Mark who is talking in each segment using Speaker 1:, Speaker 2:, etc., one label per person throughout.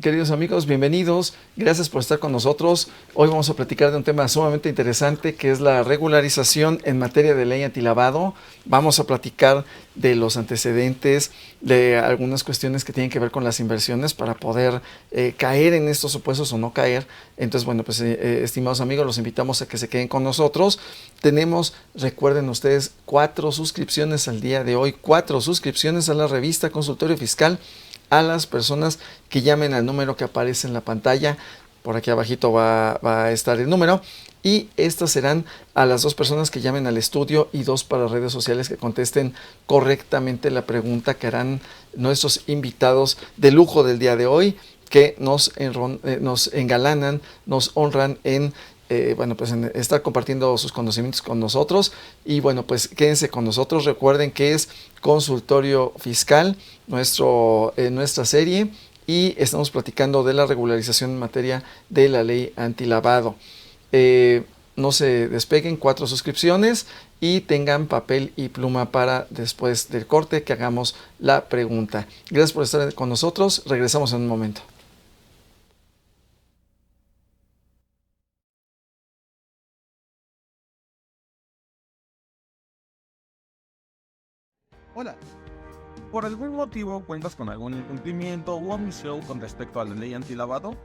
Speaker 1: Queridos amigos, bienvenidos. Gracias por estar con nosotros. Hoy vamos a platicar de un tema sumamente interesante que es la regularización en materia de ley antilavado. Vamos a platicar de los antecedentes, de algunas cuestiones que tienen que ver con las inversiones para poder caer en estos supuestos o no caer. Entonces, bueno, pues estimados amigos, los invitamos a que se queden con nosotros. Tenemos, recuerden ustedes, 4 suscripciones al día de hoy, 4 suscripciones a la revista Consultorio Fiscal, a las personas que llamen al número que aparece en la pantalla. Por aquí abajito va a estar el número. Y estas serán a las 2 personas que llamen al estudio y 2 para redes sociales que contesten correctamente la pregunta que harán nuestros invitados de lujo del día de hoy, que nos engalanan, nos honran en estar compartiendo sus conocimientos con nosotros. Y bueno, pues quédense con nosotros. Recuerden que es Consultorio Fiscal, nuestra serie, y estamos platicando de la regularización en materia de la ley antilavado. No se despeguen, 4 suscripciones y tengan papel y pluma para después del corte que hagamos la pregunta. Gracias por estar con nosotros. Regresamos en un momento.
Speaker 2: Hola. ¿Por algún motivo cuentas con algún incumplimiento u omisión con respecto a la ley antilavado?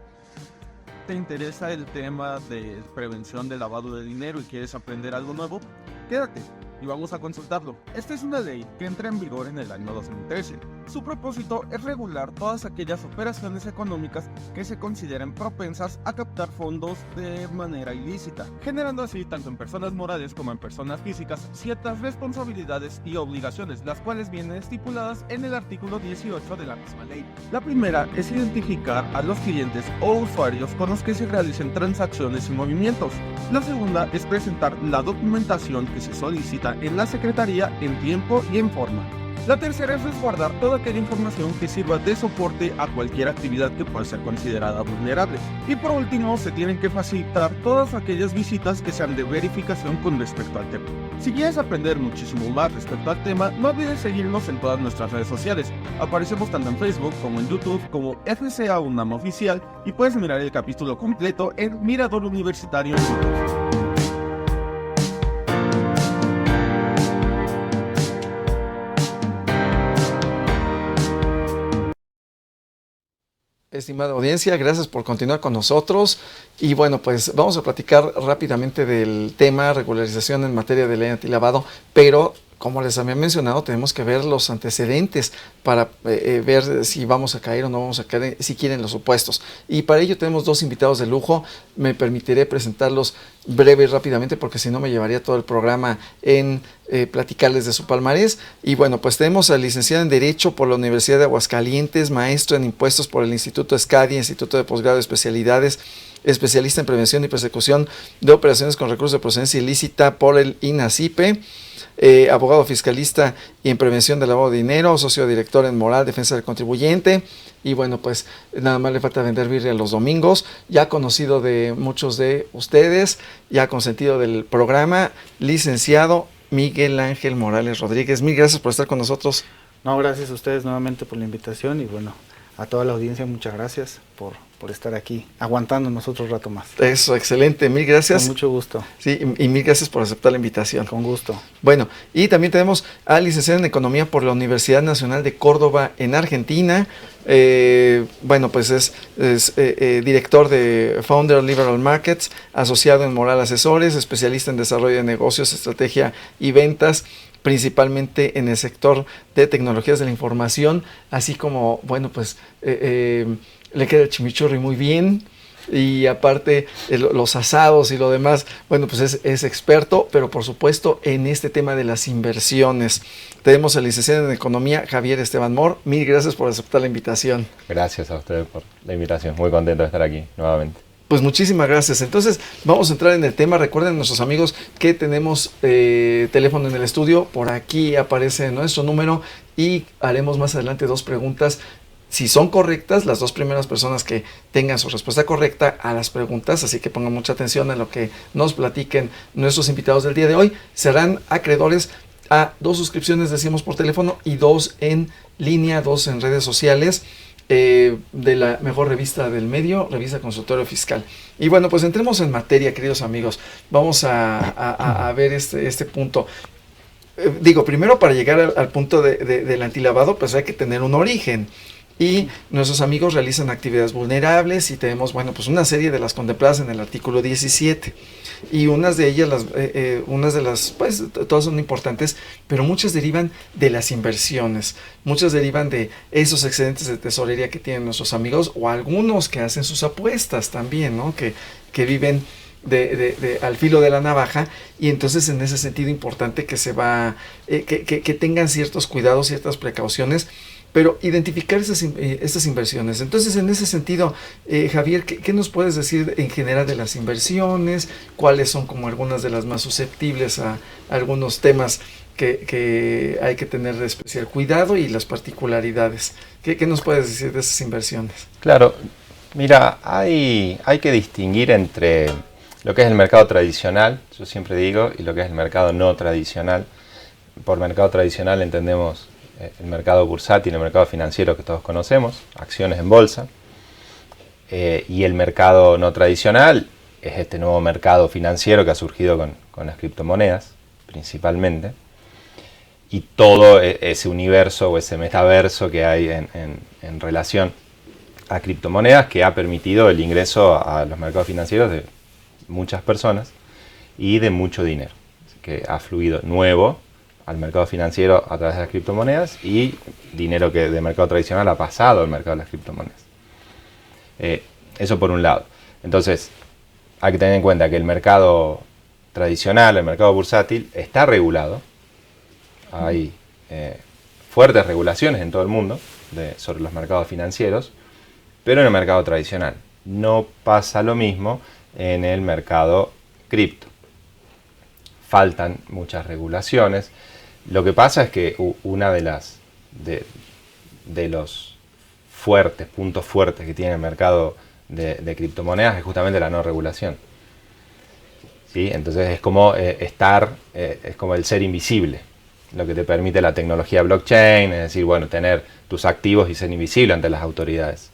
Speaker 2: ¿Te interesa el tema de prevención del lavado de dinero y quieres aprender algo nuevo? Quédate y vamos a consultarlo. Esta es una ley que entra en vigor en el año 2013. Su propósito es regular todas aquellas operaciones económicas que se consideren propensas a captar fondos de manera ilícita, generando así tanto en personas morales como en personas físicas ciertas responsabilidades y obligaciones, las cuales vienen estipuladas en el artículo 18 de la misma ley. La primera es identificar a los clientes o usuarios con los que se realicen transacciones y movimientos. La segunda es presentar la documentación que se solicita en la Secretaría en tiempo y en forma. La tercera es resguardar toda aquella información que sirva de soporte a cualquier actividad que pueda ser considerada vulnerable. Y por último, se tienen que facilitar todas aquellas visitas que sean de verificación con respecto al tema. Si quieres aprender muchísimo más respecto al tema, no olvides seguirnos en todas nuestras redes sociales. Aparecemos tanto en Facebook como en YouTube como FCA UNAM Oficial y puedes mirar el capítulo completo en Mirador Universitario en YouTube.
Speaker 1: Estimada audiencia, gracias por continuar con nosotros. Y bueno, pues vamos a platicar rápidamente del tema regularización en materia de ley antilavado, pero como les había mencionado, tenemos que ver los antecedentes para ver si vamos a caer o no vamos a caer, si quieren los supuestos. Y para ello tenemos 2 invitados de lujo. Me permitiré presentarlos breve y rápidamente porque si no me llevaría todo el programa en platicarles de su palmarés. Y bueno, pues tenemos a licenciada en Derecho por la Universidad de Aguascalientes, maestra en Impuestos por el Instituto SCADI, Instituto de Posgrado de Especialidades, especialista en prevención y persecución de operaciones con recursos de procedencia ilícita por el INACIPE, abogado fiscalista y en prevención del lavado de dinero, socio director en Moral, Defensa del Contribuyente. Y bueno, pues nada más le falta vender birria los domingos, ya conocido de muchos de ustedes, ya consentido del programa, licenciado Miguel Ángel Morales Rodríguez. Mil gracias por estar con nosotros.
Speaker 3: No, gracias a ustedes nuevamente por la invitación y bueno, a toda la audiencia muchas gracias por estar aquí, aguantándonos otro rato más.
Speaker 1: Eso, excelente, mil gracias.
Speaker 3: Con mucho gusto.
Speaker 1: Sí, y mil gracias por aceptar la invitación.
Speaker 3: Con gusto.
Speaker 1: Bueno, y también tenemos al licenciado en Economía por la Universidad Nacional de Córdoba en Argentina. Bueno, pues es director de Founder Liberal Markets, asociado en Moral Asesores, especialista en desarrollo de negocios, estrategia y ventas, principalmente en el sector de tecnologías de la información, así como, bueno, pues le queda el chimichurri muy bien. y aparte los asados y lo demás, bueno, pues es experto, pero por supuesto en este tema de las inversiones. Tenemos al licenciado en Economía, Javier Esteban Mor. Mil gracias por aceptar la invitación.
Speaker 4: Gracias a ustedes por la invitación. Muy contento de estar aquí nuevamente.
Speaker 1: Pues muchísimas gracias. Entonces vamos a entrar en el tema. Recuerden nuestros amigos que tenemos teléfono en el estudio. Por aquí aparece nuestro número y haremos más adelante 2 preguntas. Si son correctas, las 2 primeras personas que tengan su respuesta correcta a las preguntas, así que pongan mucha atención a lo que nos platiquen nuestros invitados del día de hoy, serán acreedores a 2 suscripciones, decimos, por teléfono y 2 en línea, 2 en redes sociales. De la mejor revista del medio, Revista Consultorio Fiscal. Y bueno, pues entremos en materia, queridos amigos. Vamos a ver este punto. Primero, para llegar al punto del antilavado, pues hay que tener un origen. Y nuestros amigos realizan actividades vulnerables y tenemos, bueno, pues una serie de las contempladas en el artículo 17. Y unas de ellas, pues todas son importantes, pero muchas derivan de las inversiones. Muchas derivan de esos excedentes de tesorería que tienen nuestros amigos o algunos que hacen sus apuestas también, ¿no? Que viven al filo de la navaja, y entonces en ese sentido importante que que tengan ciertos cuidados, ciertas precauciones, pero identificar estas inversiones. Entonces, en ese sentido, Javier, ¿qué nos puedes decir en general de las inversiones? ¿Cuáles son como algunas de las más susceptibles a algunos temas que hay que tener de especial cuidado y las particularidades? ¿Qué nos puedes decir de esas inversiones?
Speaker 4: Claro, mira, hay que distinguir entre lo que es el mercado tradicional, yo siempre digo, y lo que es el mercado no tradicional. Por mercado tradicional entendemos el mercado bursátil, el mercado financiero que todos conocemos, acciones en bolsa, y el mercado no tradicional es este nuevo mercado financiero que ha surgido con las criptomonedas, principalmente, y todo ese universo o ese metaverso que hay en relación a criptomonedas, que ha permitido el ingreso a los mercados financieros de muchas personas y de mucho dinero, que ha fluido nuevo al mercado financiero a través de las criptomonedas, y dinero que de mercado tradicional ha pasado al mercado de las criptomonedas. Eso por un lado. Entonces, hay que tener en cuenta que el mercado tradicional, el mercado bursátil, está regulado. Hay fuertes regulaciones en todo el mundo sobre los mercados financieros, pero en el mercado tradicional. No pasa lo mismo en el mercado cripto. Faltan muchas regulaciones. Lo que pasa es que una de los puntos fuertes que tiene el mercado de criptomonedas es justamente la no regulación. ¿Sí? Entonces es como es como el ser invisible, lo que te permite la tecnología blockchain, es decir, bueno, tener tus activos y ser invisible ante las autoridades.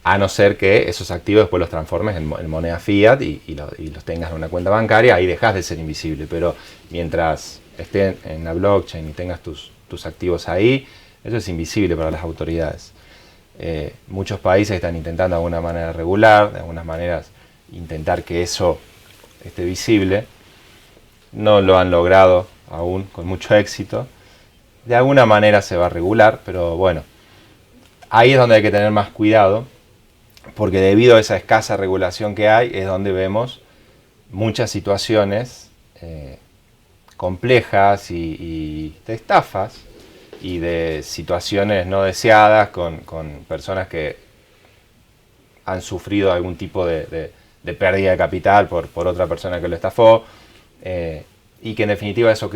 Speaker 4: A no ser que esos activos después los transformes en moneda fiat y los tengas en una cuenta bancaria, ahí dejas de ser invisible. Pero mientras estén en la blockchain y tengas tus activos ahí, eso es invisible para las autoridades. Muchos países están intentando de alguna manera regular, de algunas maneras intentar que eso esté visible. No lo han logrado aún con mucho éxito. De alguna manera se va a regular, pero bueno, ahí es donde hay que tener más cuidado, porque debido a esa escasa regulación que hay, es donde vemos muchas situaciones complejas y de estafas y de situaciones no deseadas con personas que han sufrido algún tipo de pérdida de capital por otra persona que lo estafó, y que en definitiva eso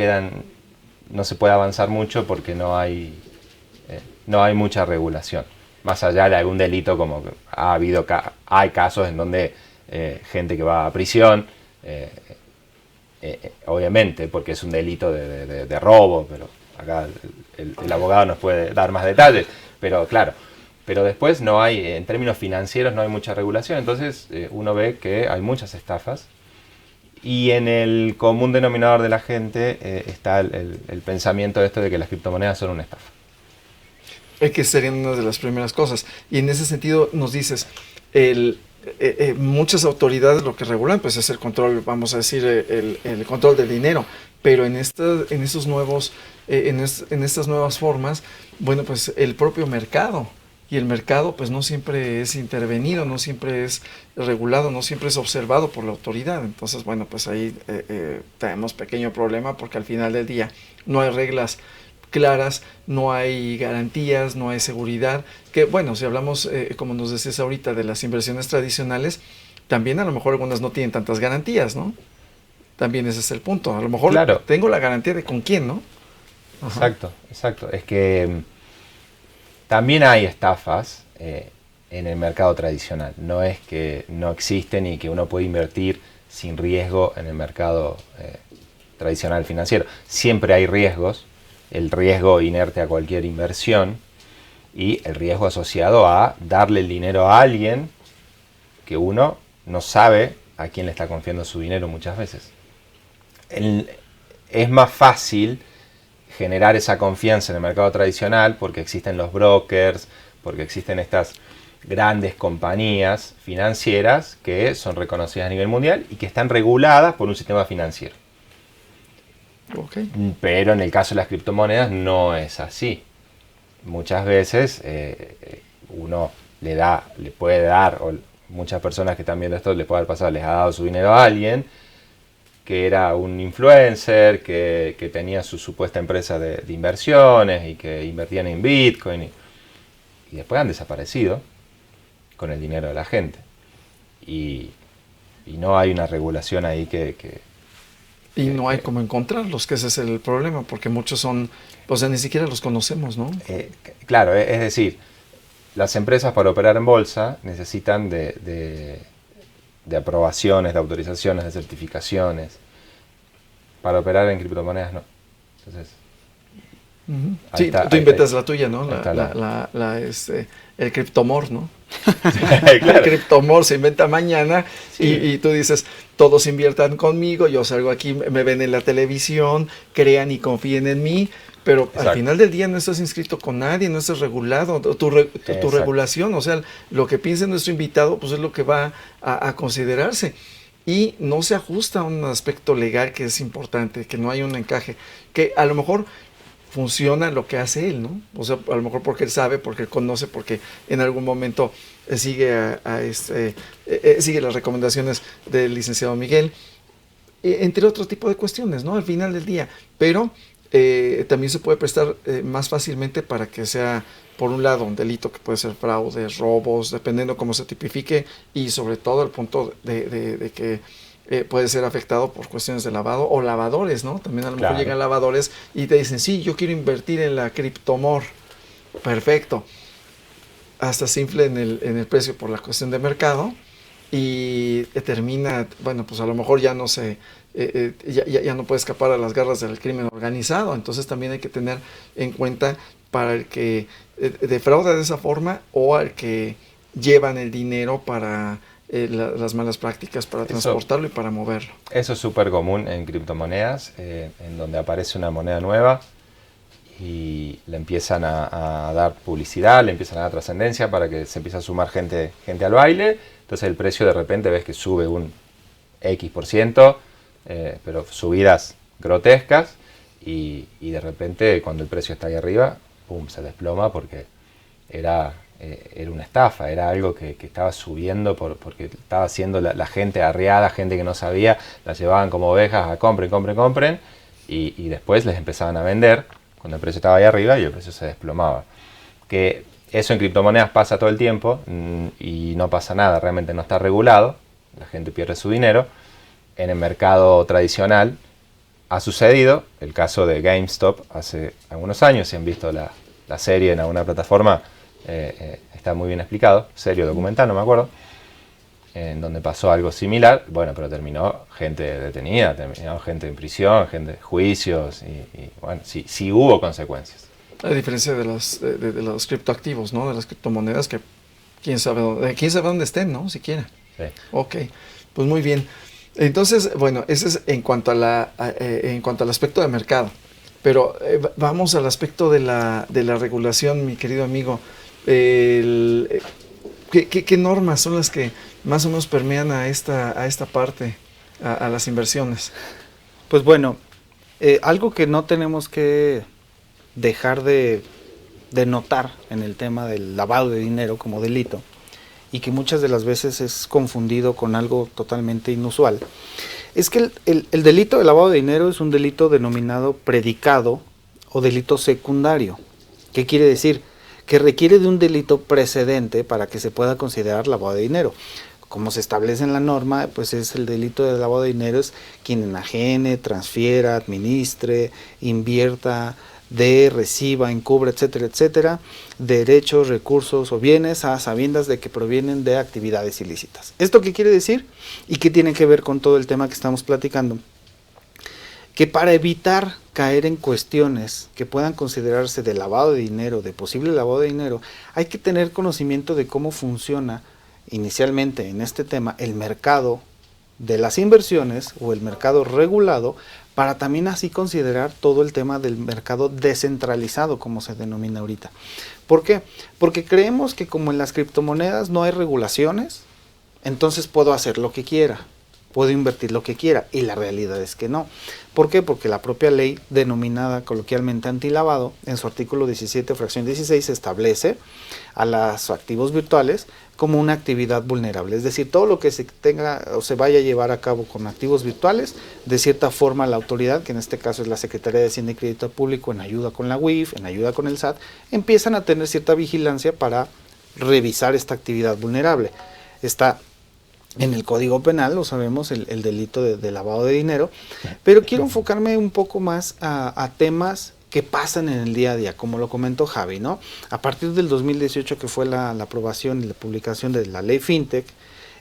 Speaker 4: no se puede avanzar mucho porque no hay mucha regulación. Más allá de algún delito, como que hay casos en donde gente que va a prisión, obviamente, porque es un delito de robo, pero acá el abogado nos puede dar más detalles, pero claro, pero después no hay, en términos financieros no hay mucha regulación, entonces uno ve que hay muchas estafas, y en el común denominador de la gente está el pensamiento de esto de que las criptomonedas son una estafa.
Speaker 1: Que serían una de las primeras cosas. Y en ese sentido nos dices, muchas autoridades lo que regulan pues es el control, vamos a decir, el control del dinero. Pero en estas nuevas formas, bueno, pues el propio mercado y el mercado pues no siempre es intervenido, no siempre es regulado, no siempre es observado por la autoridad. Entonces, bueno, pues ahí tenemos pequeño problema porque al final del día no hay reglas claras, no hay garantías, no hay seguridad, que bueno, si hablamos, como nos decías ahorita, de las inversiones tradicionales, también a lo mejor algunas no tienen tantas garantías, ¿no? También ese es el punto, a lo mejor
Speaker 4: Claro.
Speaker 1: tengo la garantía de con quién, ¿no? Ajá.
Speaker 4: Exacto, exacto. Es que también hay estafas en el mercado tradicional. No es que no existen y que uno puede invertir sin riesgo en el mercado tradicional financiero. Siempre hay riesgos, el riesgo inerte a cualquier inversión y el riesgo asociado a darle el dinero a alguien que uno no sabe a quién le está confiando su dinero muchas veces. Es más fácil generar esa confianza en el mercado tradicional porque existen los brokers, porque existen estas grandes compañías financieras que son reconocidas a nivel mundial y que están reguladas por un sistema financiero.
Speaker 1: Okay.
Speaker 4: Pero en el caso de las criptomonedas no es así. Muchas veces uno le puede dar, o muchas personas que están viendo esto les puede haber pasado, les ha dado su dinero a alguien que era un influencer, que tenía su supuesta empresa de inversiones y que invertían en Bitcoin y después han desaparecido con el dinero de la gente. Y no hay una regulación ahí
Speaker 1: y no hay cómo encontrarlos, que ese es el problema, porque muchos son, o sea, ni siquiera los conocemos, ¿no?
Speaker 4: Claro, es decir, las empresas para operar en bolsa necesitan de aprobaciones, de autorizaciones, de certificaciones. Para operar en criptomonedas no. Entonces,
Speaker 1: Uh-huh.
Speaker 4: ahí
Speaker 1: Sí,
Speaker 4: está,
Speaker 1: tú
Speaker 4: ahí
Speaker 1: inventas
Speaker 4: está.
Speaker 1: la tuya, ¿no?
Speaker 4: Ahí está
Speaker 1: El criptomor, ¿no?
Speaker 4: Claro.
Speaker 1: El criptomor se inventa mañana
Speaker 4: Sí.
Speaker 1: y tú dices, todos inviertan conmigo, yo salgo aquí, me ven en la televisión, crean y confíen en mí, pero
Speaker 4: Exacto.
Speaker 1: al final del día no estás inscrito con nadie, no estás regulado, tu
Speaker 4: Exacto.
Speaker 1: regulación, o sea, lo que piense nuestro invitado, pues es lo que va a considerarse. Y no se ajusta a un aspecto legal que es importante, que no hay un encaje, que a lo mejor funciona lo que hace él, ¿no? O sea, a lo mejor porque él sabe, porque él conoce, porque en algún momento sigue sigue las recomendaciones del licenciado Miguel, entre otro tipo de cuestiones, ¿no? Al final del día, pero también se puede prestar más fácilmente para que sea, por un lado, un delito que puede ser fraude, robos, dependiendo cómo se tipifique, y sobre todo el punto de que puede ser afectado por cuestiones de lavado o lavadores, ¿no? También a lo mejor
Speaker 4: Claro.
Speaker 1: llegan lavadores y te dicen, sí, yo quiero invertir en la criptomor. Perfecto. Hasta se infla en el precio por la cuestión de mercado y termina, bueno, pues a lo mejor ya no se... ya no puede escapar a las garras del crimen organizado. Entonces también hay que tener en cuenta para el que defrauda de esa forma o al que llevan el dinero para las malas prácticas, para transportarlo y para moverlo.
Speaker 4: Eso es súper común en criptomonedas, en donde aparece una moneda nueva y le empiezan a dar publicidad, le empiezan a dar trascendencia para que se empiece a sumar gente al baile. Entonces el precio de repente ves que sube un X%, pero subidas grotescas y de repente cuando el precio está ahí arriba, pum, se desploma porque era una estafa, era algo que estaba subiendo porque estaba haciendo la gente arriada, gente que no sabía, la llevaban como ovejas a compren y después les empezaban a vender cuando el precio estaba ahí arriba y el precio se desplomaba. Que eso en criptomonedas pasa todo el tiempo y no pasa nada, realmente no está regulado, la gente pierde su dinero. En el mercado tradicional ha sucedido, el caso de GameStop hace algunos años, si han visto la serie en alguna plataforma, está muy bien explicado, serie o documental, no me acuerdo, en donde pasó algo similar, bueno, pero terminó gente detenida, terminó gente en prisión, gente de juicios y bueno, sí hubo consecuencias.
Speaker 1: A diferencia de los criptoactivos, ¿no? De las criptomonedas que quién sabe dónde estén, ¿no? Siquiera.
Speaker 4: Sí.
Speaker 1: Ok, pues muy bien. Entonces, bueno, ese es en cuanto al aspecto de mercado. Pero vamos al aspecto de la regulación, mi querido amigo. ¿Qué normas son las que más o menos permean a esta parte, a las inversiones?
Speaker 3: Pues bueno, algo que no tenemos que dejar de notar en el tema del lavado de dinero como delito, y que muchas de las veces es confundido con algo totalmente inusual, es que el delito de lavado de dinero es un delito denominado predicado o delito secundario. ¿Qué quiere decir? Que requiere de un delito precedente para que se pueda considerar lavado de dinero. Como se establece en la norma, pues es el delito de lavado de dinero, es quien enajene, transfiera, administre, invierta, dé, reciba, encubra, etcétera, etcétera, derechos, recursos o bienes a sabiendas de que provienen de actividades ilícitas. ¿Esto qué quiere decir? ¿Y qué tiene que ver con todo el tema que estamos platicando? Que para evitar caer en cuestiones que puedan considerarse de lavado de dinero, de posible lavado de dinero, hay que tener conocimiento de cómo funciona inicialmente en este tema el mercado de las inversiones o el mercado regulado, para también así considerar todo el tema del mercado descentralizado, como se denomina ahorita. ¿Por qué? Porque creemos que como en las criptomonedas no hay regulaciones, entonces puedo hacer lo que quiera, puedo invertir lo que quiera, y la realidad es que no. ¿Por qué? Porque la propia ley denominada coloquialmente antilavado, en su artículo 17, fracción 16, establece a los activos virtuales como una actividad vulnerable. Es decir, todo lo que se tenga o se vaya a llevar a cabo con activos virtuales, de cierta forma la autoridad, que en este caso es la Secretaría de Hacienda y Crédito Público, en ayuda con la UIF, en ayuda con el SAT, empiezan a tener cierta vigilancia para revisar esta actividad vulnerable. Está en el Código Penal, lo sabemos, el delito de lavado de dinero, pero quiero enfocarme un poco más a temas que pasan en el día a día, como lo comentó Javi, ¿no? A partir del 2018, que fue la aprobación y la publicación de la ley FinTech,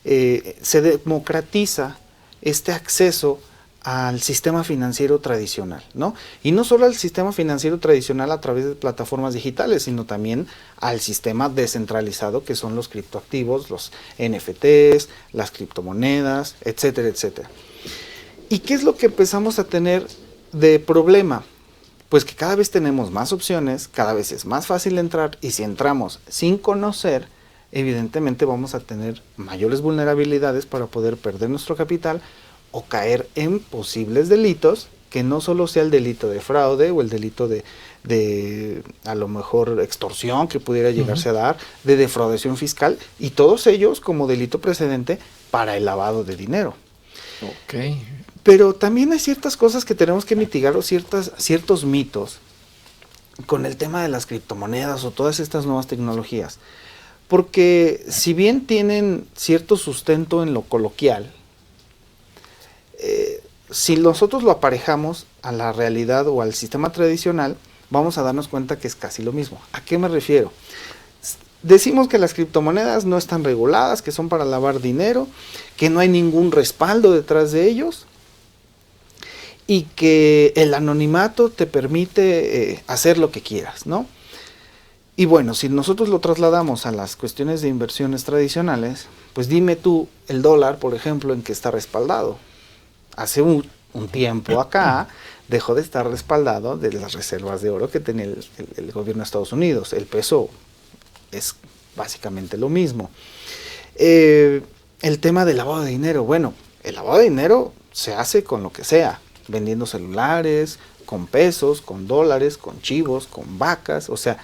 Speaker 3: se democratiza este acceso al sistema financiero tradicional, ¿no? Y no solo al sistema financiero tradicional a través de plataformas digitales, sino también al sistema descentralizado, que son los criptoactivos, los NFTs, las criptomonedas, etcétera, etcétera. ¿Y qué es lo que empezamos a tener de problema? Pues que cada vez tenemos más opciones, cada vez es más fácil entrar, y si entramos sin conocer, evidentemente vamos a tener mayores vulnerabilidades para poder perder nuestro capital o caer en posibles delitos, que no solo sea el delito de fraude o el delito de a lo mejor extorsión que pudiera llegarse a dar, de defraudación fiscal, y todos ellos como delito precedente para el lavado de dinero.
Speaker 1: Ok.
Speaker 3: Pero también hay ciertas cosas que tenemos que mitigar, o ciertos mitos con el tema de las criptomonedas o todas estas nuevas tecnologías. Porque si bien tienen cierto sustento en lo coloquial, si nosotros lo aparejamos a la realidad o al sistema tradicional, vamos a darnos cuenta que es casi lo mismo. ¿A qué me refiero? Decimos que las criptomonedas no están reguladas, que son para lavar dinero, que no hay ningún respaldo detrás de ellos, y que el anonimato te permite hacer lo que quieras, ¿no? Y bueno, si nosotros lo trasladamos a las cuestiones de inversiones tradicionales, pues dime tú el dólar, por ejemplo, en qué está respaldado. Hace un tiempo acá dejó de estar respaldado de las reservas de oro que tenía el gobierno de Estados Unidos. El peso es básicamente lo mismo. El tema del lavado de dinero, bueno, el lavado de dinero se hace con lo que sea, vendiendo celulares, con pesos, con dólares, con chivos, con vacas. O sea,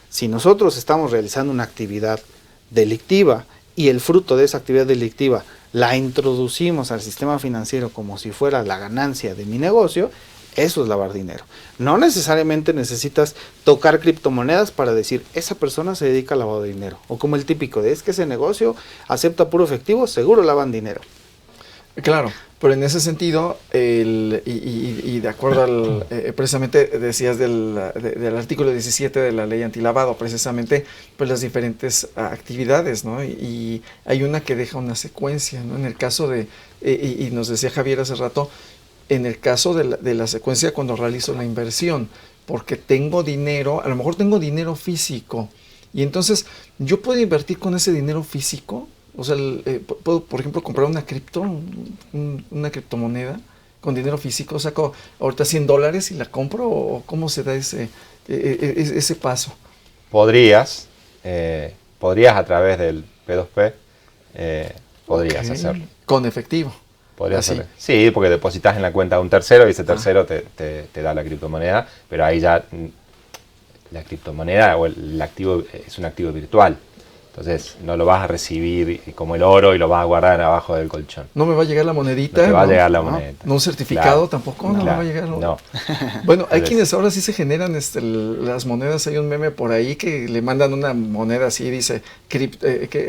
Speaker 3: si nosotros estamos realizando una actividad delictiva y el fruto de esa actividad delictiva la introducimos al sistema financiero como si fuera la ganancia de mi negocio, eso es lavar dinero. No necesariamente necesitas tocar criptomonedas para decir, esa persona se dedica al lavado de dinero. O como el típico de, es que ese negocio acepta puro efectivo, seguro lavan dinero.
Speaker 1: Claro, pero en ese sentido, y de acuerdo al, precisamente decías del artículo 17 de la ley antilavado, precisamente pues las diferentes actividades, ¿no? Y hay una que deja una secuencia, ¿no? En el caso de, y nos decía Javier hace rato, en el caso de la secuencia cuando realizo la inversión, porque tengo dinero, a lo mejor tengo dinero físico, y entonces yo puedo invertir con ese dinero físico. O sea, puedo, por ejemplo, comprar una una criptomoneda con dinero físico. Saco ahorita $100 y la compro, ¿o cómo se da ese paso?
Speaker 4: Podrías a través del P2P, podrías hacerlo.
Speaker 1: Con efectivo.
Speaker 4: Podrías hacerlo. Sí, porque depositas en la cuenta de un tercero y ese tercero te da la criptomoneda, pero ahí ya la criptomoneda o el activo es un activo virtual. Entonces no lo vas a recibir como el oro y lo vas a guardar abajo del colchón.
Speaker 1: No me va a llegar la monedita.
Speaker 4: No te va a
Speaker 1: ¿no?
Speaker 4: llegar la
Speaker 1: No,
Speaker 4: moneda.
Speaker 1: no un certificado
Speaker 4: Claro.
Speaker 1: tampoco, no me
Speaker 4: Claro.
Speaker 1: va a llegar.
Speaker 4: No.
Speaker 1: Bueno, hay
Speaker 4: Entonces,
Speaker 1: quienes ahora sí se generan las monedas. Hay un meme por ahí que le mandan una moneda así, dice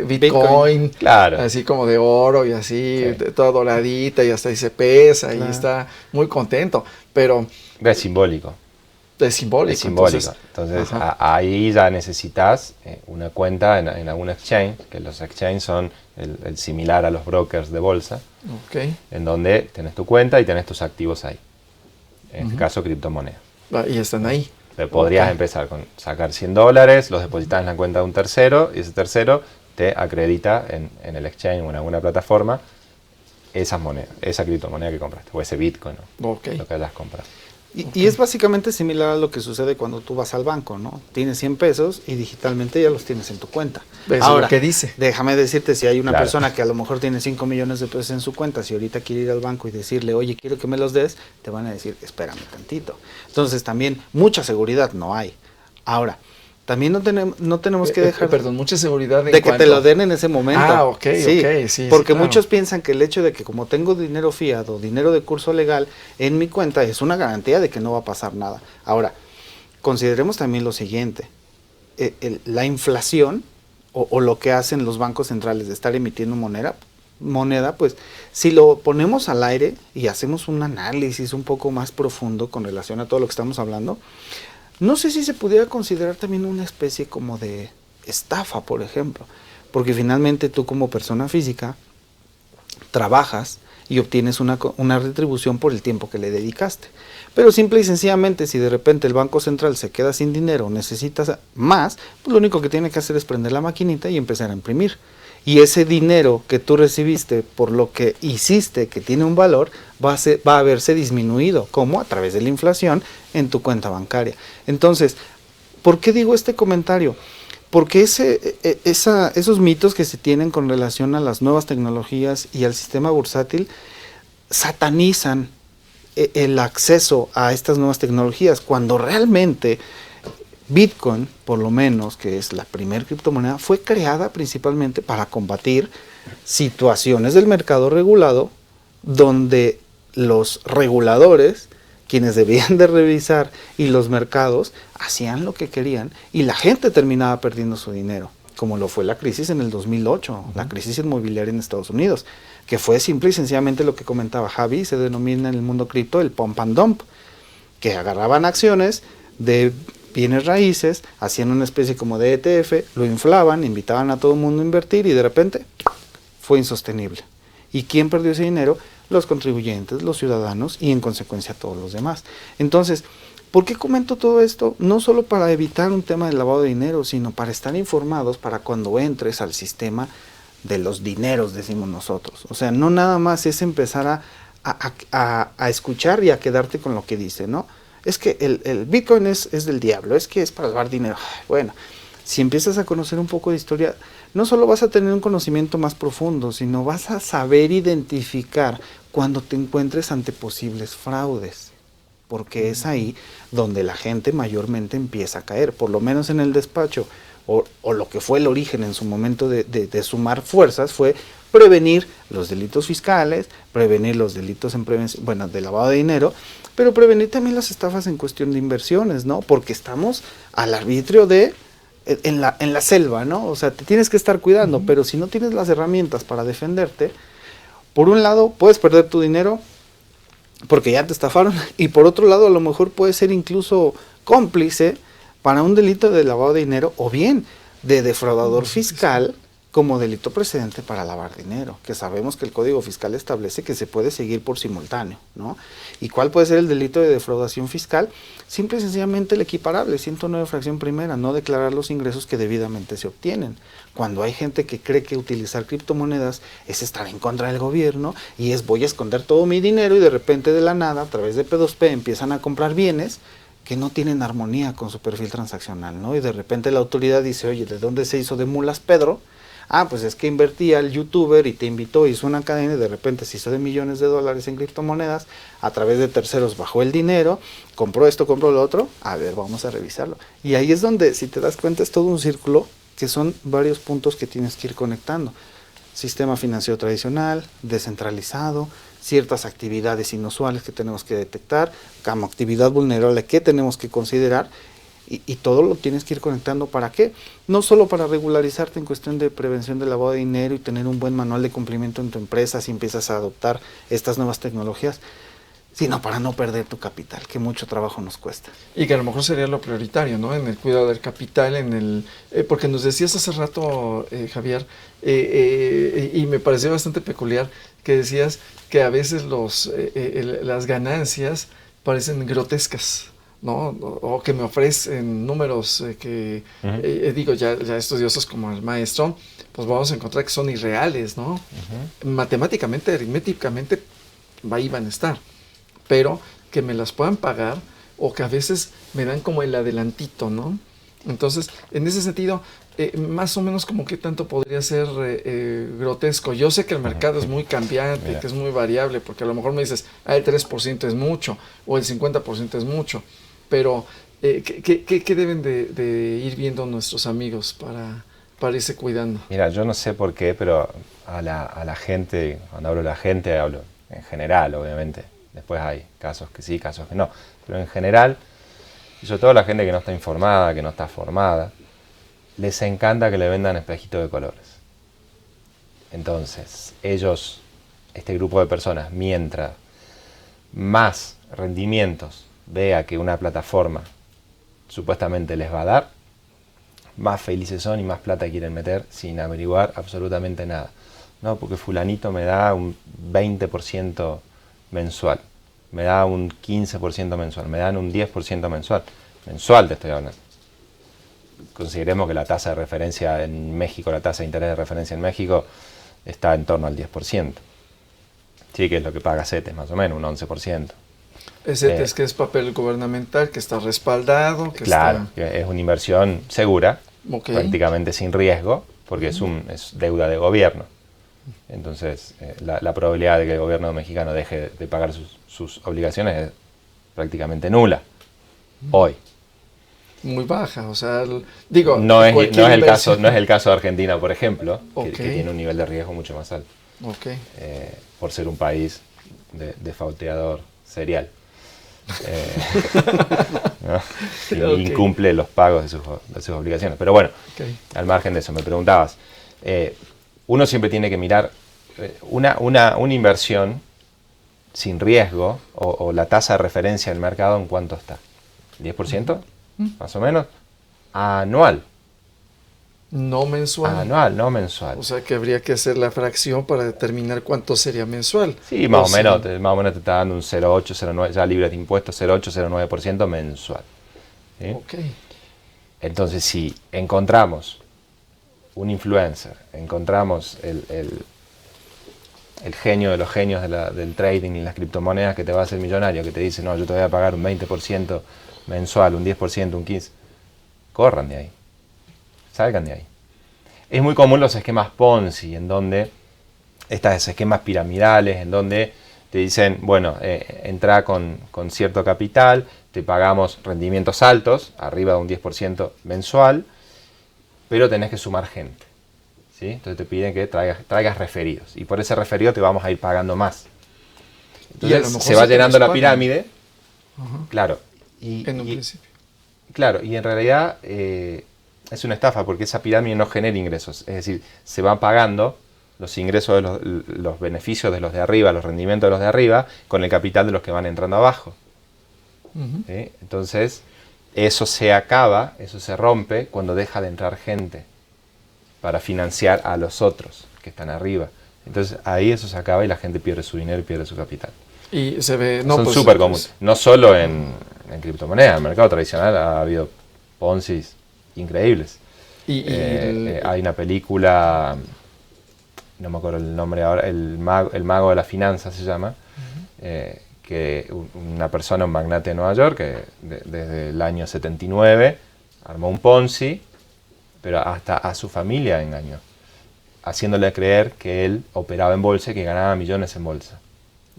Speaker 1: Bitcoin,
Speaker 4: Claro.
Speaker 1: así como de oro y así,
Speaker 4: Sí.
Speaker 1: toda doradita y hasta dice pesa y
Speaker 3: Claro.
Speaker 1: está muy contento. Pero
Speaker 4: Es simbólico.
Speaker 1: es simbólico.
Speaker 4: Es simbólico. Entonces
Speaker 1: ajá.
Speaker 4: ahí ya necesitas una cuenta en algún exchange, que los exchanges son el similar a los brokers de bolsa,
Speaker 1: Ok.
Speaker 4: en donde tenés tu cuenta y tenés tus activos ahí. En este
Speaker 1: Ujú.
Speaker 4: caso, criptomonedas.
Speaker 1: Y están ahí.
Speaker 4: Podrías
Speaker 1: Ok.
Speaker 4: empezar con sacar $100, los depositas en la cuenta de un tercero y ese tercero te acredita en el exchange o en alguna plataforma esas monedas, esa criptomoneda que compraste, o ese Bitcoin, ¿no?
Speaker 1: Ok.
Speaker 4: Lo que hayas comprado.
Speaker 3: Y es básicamente similar a lo que sucede cuando tú vas al banco, ¿no? Tienes 100 pesos y digitalmente ya los tienes en tu cuenta.
Speaker 1: Eso es
Speaker 3: Ahora,
Speaker 1: lo que dice.
Speaker 3: déjame decirte, si hay una
Speaker 4: Claro.
Speaker 3: persona que a lo mejor tiene 5 millones de pesos en su cuenta, si ahorita quiere ir al banco y decirle, oye, quiero que me los des, te van a decir, espérame tantito. Entonces también mucha seguridad no hay. Ahora, también no tenemos que dejar
Speaker 1: Perdón, mucha seguridad en
Speaker 3: de que te
Speaker 1: cuanto-
Speaker 3: lo den en ese momento.
Speaker 1: Ah, ok, sí,
Speaker 3: porque
Speaker 1: claro.
Speaker 3: muchos piensan que el hecho de que como tengo dinero fiat o dinero de curso legal en mi cuenta es una garantía de que no va a pasar nada. Ahora, consideremos también lo siguiente, la inflación o lo que hacen los bancos centrales de estar emitiendo moneda, pues si lo ponemos al aire y hacemos un análisis un poco más profundo con relación a todo lo que estamos hablando, no sé si se pudiera considerar también una especie como de estafa, por ejemplo, porque finalmente tú como persona física trabajas y obtienes una retribución por el tiempo que le dedicaste. Pero simple y sencillamente, si de repente el Banco Central se queda sin dinero o necesitas más, pues lo único que tiene que hacer es prender la maquinita y empezar a imprimir. Y ese dinero que tú recibiste por lo que hiciste, que tiene un valor, va a verse disminuido, como a través de la inflación en tu cuenta bancaria. Entonces, ¿por qué digo este comentario? Porque esos mitos que se tienen con relación a las nuevas tecnologías y al sistema bursátil satanizan el acceso a estas nuevas tecnologías, cuando realmente Bitcoin, por lo menos, que es la primer criptomoneda, fue creada principalmente para combatir situaciones del mercado regulado donde los reguladores, quienes debían de revisar, y los mercados hacían lo que querían y la gente terminaba perdiendo su dinero, como lo fue la crisis en el 2008, la crisis inmobiliaria en Estados Unidos, que fue simple y sencillamente lo que comentaba Javi, se denomina en el mundo cripto el pump and dump, que agarraban acciones de bienes raíces, hacían una especie como de ETF, lo inflaban, invitaban a todo el mundo a invertir y de repente fue insostenible. ¿Y quién perdió ese dinero? Los contribuyentes, los ciudadanos y en consecuencia todos los demás. Entonces, ¿por qué comento todo esto? No solo para evitar un tema de lavado de dinero, sino para estar informados para cuando entres al sistema de los dineros, decimos nosotros. O sea, no nada más es empezar a escuchar y a quedarte con lo que dice, ¿no? Es que el Bitcoin es del diablo, es que es para lavar dinero. Bueno, si empiezas a conocer un poco de historia, no solo vas a tener un conocimiento más profundo, sino vas a saber identificar cuando te encuentres ante posibles fraudes, porque es ahí donde la gente mayormente empieza a caer, por lo menos en el despacho, o lo que fue el origen en su momento de sumar fuerzas fue prevenir los delitos fiscales, prevenir los delitos en prevención, bueno, de lavado de dinero, pero prevenir también las estafas en cuestión de inversiones, ¿no? Porque estamos al arbitrio en la selva, ¿no? O sea, te tienes que estar cuidando, pero si no tienes las herramientas para defenderte, por un lado puedes perder tu dinero porque ya te estafaron, y por otro lado a lo mejor puedes ser incluso cómplice para un delito de lavado de dinero o bien de defraudador fiscal como delito precedente para lavar dinero, que sabemos que el Código Fiscal establece que se puede seguir por simultáneo, ¿no? ¿Y cuál puede ser el delito de defraudación fiscal? Simple y sencillamente el equiparable, 109 fracción primera, no declarar los ingresos que debidamente se obtienen. Cuando hay gente que cree que utilizar criptomonedas es estar en contra del gobierno y es voy a esconder todo mi dinero y de repente de la nada, a través de P2P, empiezan a comprar bienes que no tienen armonía con su perfil transaccional, ¿no? Y de repente la autoridad dice, oye, ¿de dónde se hizo de mulas Pedro? Pues es que invertía el youtuber y te invitó, hizo una cadena y de repente se hizo de millones de dólares en criptomonedas, a través de terceros bajó el dinero, compró esto, compró lo otro, a ver, vamos a revisarlo. Y ahí es donde, si te das cuenta, es todo un círculo que son varios puntos que tienes que ir conectando. Sistema financiero tradicional, descentralizado, ciertas actividades inusuales que tenemos que detectar, como actividad vulnerable que tenemos que considerar, y todo lo tienes que ir conectando. ¿Para qué? No solo para regularizarte en cuestión de prevención del lavado de dinero y tener un buen manual de cumplimiento en tu empresa si empiezas a adoptar estas nuevas tecnologías, sino para no perder tu capital, que mucho trabajo nos cuesta.
Speaker 1: Y que a lo mejor sería lo prioritario, ¿no? En el cuidado del capital, porque nos decías hace rato, Javier, y me pareció bastante peculiar, que decías que a veces las ganancias parecen grotescas, ¿no? O que me ofrecen números que, digo, ya estudiosos como el maestro, pues vamos a encontrar que son irreales, ¿no? Matemáticamente, aritméticamente, ahí van a estar, pero que me las puedan pagar, o que a veces me dan como el adelantito, ¿no? Entonces, en ese sentido, más o menos como qué tanto podría ser grotesco. Yo sé que el mercado es muy cambiante,
Speaker 4: Mira,
Speaker 1: que es muy variable, porque a lo mejor me dices, el 3% es mucho, o el 50% es mucho, pero ¿qué deben de ir viendo nuestros amigos para irse cuidando?
Speaker 4: Mira, yo no sé por qué, pero a la gente, cuando hablo de la gente, hablo en general, obviamente. Después hay casos que sí, casos que no. Pero en general, y sobre todo la gente que no está informada, que no está formada, les encanta que le vendan espejitos de colores. Entonces, ellos, este grupo de personas, mientras más rendimientos vea que una plataforma supuestamente les va a dar, más felices son y más plata quieren meter sin averiguar absolutamente nada. No, porque fulanito me da un 20% mensual, me da un 15% mensual, me dan un 10% mensual. Mensual te estoy hablando. Consideremos que la tasa de referencia en México, la tasa de interés de referencia en México está en torno al 10%. Sí, que es lo que paga CETES más o menos, un 11%.
Speaker 1: CETES, que es papel gubernamental, que está respaldado.
Speaker 4: Claro, que es una inversión segura,
Speaker 1: Okay.
Speaker 4: prácticamente sin riesgo, porque es deuda de gobierno. Entonces, la probabilidad de que el gobierno mexicano deje de pagar sus obligaciones es prácticamente nula, hoy.
Speaker 1: Muy baja, o sea, digo,
Speaker 4: no es el caso de Argentina, por ejemplo,
Speaker 1: Okay.
Speaker 4: que tiene un nivel de riesgo mucho más alto,
Speaker 1: Okay.
Speaker 4: por ser un país de fauteador serial. ¿No? Y
Speaker 1: Okay.
Speaker 4: incumple los pagos de sus obligaciones. Pero bueno,
Speaker 1: Okay.
Speaker 4: al margen de eso, me preguntabas, uno siempre tiene que mirar una inversión sin riesgo o la tasa de referencia del mercado, ¿en cuánto está? ¿10%? Más o menos. Anual.
Speaker 1: No mensual.
Speaker 4: Anual, no mensual.
Speaker 1: O sea que habría que hacer la fracción para determinar cuánto sería mensual.
Speaker 4: Sí, más o menos te está dando un 0,8, 0,9, ya libre de impuestos, 0,8, 0,9% mensual. ¿Sí?
Speaker 1: Ok.
Speaker 4: Entonces, si encontramos un influencer, encontramos el genio de los genios del trading y las criptomonedas que te va a hacer millonario, que te dice, no, yo te voy a pagar un 20% mensual, un 10%, un 15%, corran de ahí, salgan de ahí. Es muy común los esquemas Ponzi, en donde estos esquemas piramidales, en donde te dicen, bueno, entra con cierto capital, te pagamos rendimientos altos, arriba de un 10% mensual, pero tenés que sumar gente. ¿Sí? Entonces te piden que traigas referidos, y por ese referido te vamos a ir pagando más. Entonces se va llenando la pirámide.
Speaker 1: Ajá.
Speaker 4: Claro.
Speaker 1: En un principio.
Speaker 4: Claro, y en realidad es una estafa, porque esa pirámide no genera ingresos. Es decir, se van pagando los ingresos de los beneficios de los de arriba, los rendimientos de los de arriba, con el capital de los que van entrando abajo. ¿Sí? Entonces, eso se acaba, eso se rompe cuando deja de entrar gente para financiar a los otros que están arriba. Entonces, ahí eso se acaba y la gente pierde su dinero y pierde su capital.
Speaker 1: Y se ve... No,
Speaker 4: son
Speaker 1: pues,
Speaker 4: súper comunes. No solo en criptomonedas, en el mercado tradicional ha habido Ponzi's increíbles. Hay una película, no me acuerdo el nombre ahora, el mago de la finanza se llama, que una persona, un magnate de Nueva York, que desde el año 79 armó un Ponzi, pero hasta a su familia engañó. haciéndole creer que él operaba en bolsa y que ganaba millones en bolsa.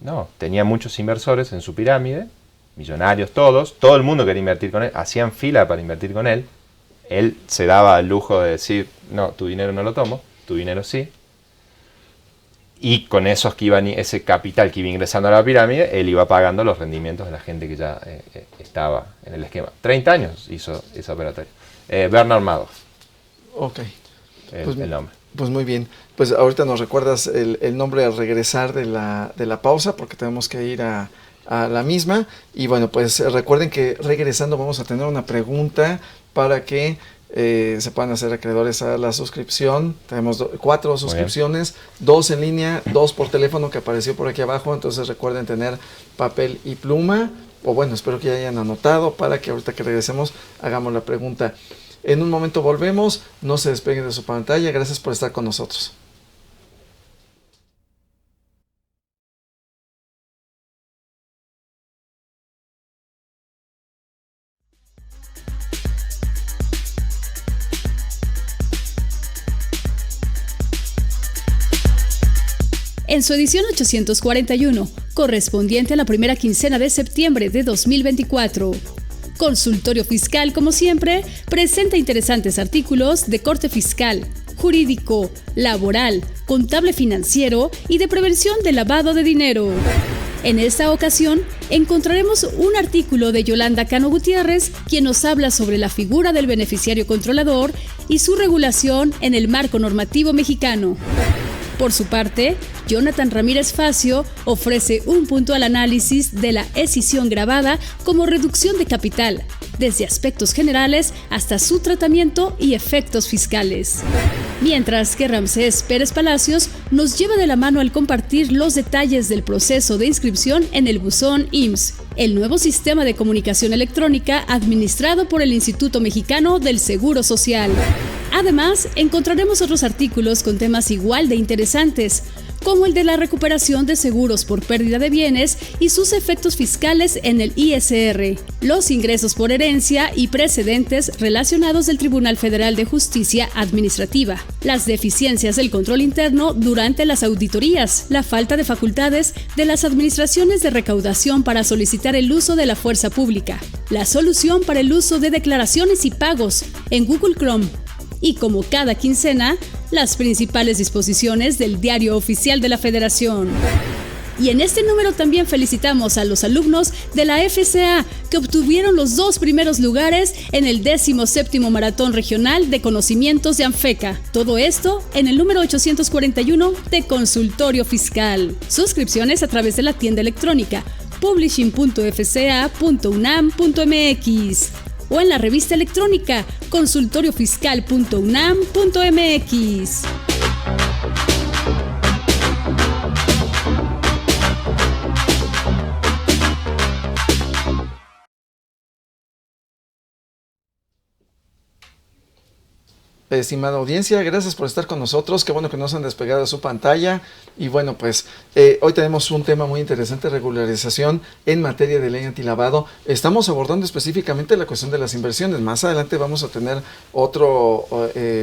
Speaker 4: No, tenía muchos inversores en su pirámide, millonarios todos, todo el mundo quería invertir con él, hacían fila para invertir con él. Él se daba el lujo de decir, no, tu dinero no lo tomo, tu dinero sí. Y con esos que iban, ese capital que iba ingresando a la pirámide, él iba pagando los rendimientos de la gente que ya estaba en el esquema. 30 años hizo esa operatoria. Bernard Madoff.
Speaker 1: Ok.
Speaker 4: El nombre.
Speaker 1: Pues muy bien. Pues ahorita nos recuerdas el nombre al regresar de la pausa, porque tenemos que ir a la misma. Y bueno, pues recuerden que regresando vamos a tener una pregunta para que se puedan hacer acreedores a la suscripción. Tenemos 4 suscripciones, 2 en línea, 2 por teléfono que apareció por aquí abajo. Entonces recuerden tener papel y pluma, o bueno, espero que ya hayan anotado para que ahorita que regresemos hagamos la pregunta. En un momento volvemos, no se despeguen de su pantalla. Gracias por estar con nosotros.
Speaker 5: En su edición 841, correspondiente a la primera quincena de septiembre de 2024. Consultorio Fiscal, como siempre, presenta interesantes artículos de corte fiscal, jurídico, laboral, contable financiero y de prevención del lavado de dinero. En esta ocasión, encontraremos un artículo de Yolanda Cano Gutiérrez, quien nos habla sobre la figura del beneficiario controlador y su regulación en el marco normativo mexicano. Por su parte, Jonathan Ramírez Facio ofrece un puntual análisis de la escisión gravada como reducción de capital, desde aspectos generales hasta su tratamiento y efectos fiscales. Mientras que Ramsés Pérez Palacios nos lleva de la mano al compartir los detalles del proceso de inscripción en el buzón IMSS, el nuevo sistema de comunicación electrónica administrado por el Instituto Mexicano del Seguro Social. Además, encontraremos otros artículos con temas igual de interesantes, como el de la recuperación de seguros por pérdida de bienes y sus efectos fiscales en el ISR, los ingresos por herencia y precedentes relacionados del Tribunal Federal de Justicia Administrativa, las deficiencias del control interno durante las auditorías, la falta de facultades de las administraciones de recaudación para solicitar el uso de la fuerza pública, la solución para el uso de declaraciones y pagos en Google Chrome, y como cada quincena, las principales disposiciones del Diario Oficial de la Federación. Y en este número también felicitamos a los alumnos de la FCA que obtuvieron los 2 primeros lugares en el 17º Maratón Regional de Conocimientos de ANFECA. Todo esto en el número 841 de Consultorio Fiscal. Suscripciones a través de la tienda electrónica publishing.fca.unam.mx o en la revista electrónica consultoriofiscal.unam.mx.
Speaker 1: Estimada audiencia, gracias por estar con nosotros. Qué bueno que no se han despegado de su pantalla. Y bueno, pues hoy tenemos un tema muy interesante, regularización en materia de ley antilavado. Estamos abordando específicamente la cuestión de las inversiones. Más adelante vamos a tener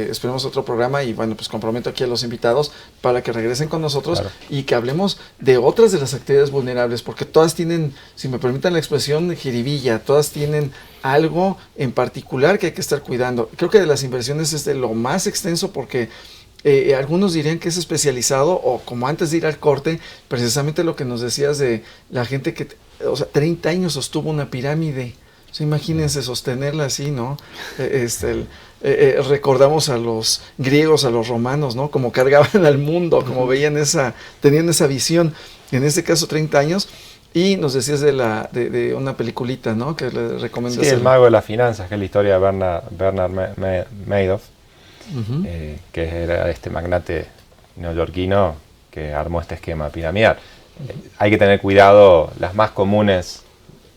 Speaker 1: esperemos otro programa y bueno, pues comprometo aquí a los invitados para que regresen con nosotros, claro, y que hablemos de otras de las actividades vulnerables, porque todas tienen, si me permiten la expresión, jiribilla, todas tienen algo en particular que hay que estar cuidando. Creo que de las inversiones es de lo más extenso porque algunos dirían que es especializado, o como antes de ir al corte, precisamente lo que nos decías de la gente que, 30 años sostuvo una pirámide. O sea, imagínense sostenerla así, ¿no? Recordamos a los griegos, a los romanos, ¿no? Como cargaban al mundo, como veían tenían esa visión. En este caso, 30 años. Y nos decías de una peliculita, ¿no? Que le recomendas.
Speaker 4: Sí, El Mago de las Finanzas, que es la historia de Bernard Madoff, que era este magnate neoyorquino que armó este esquema piramidal. Hay que tener cuidado, las más comunes,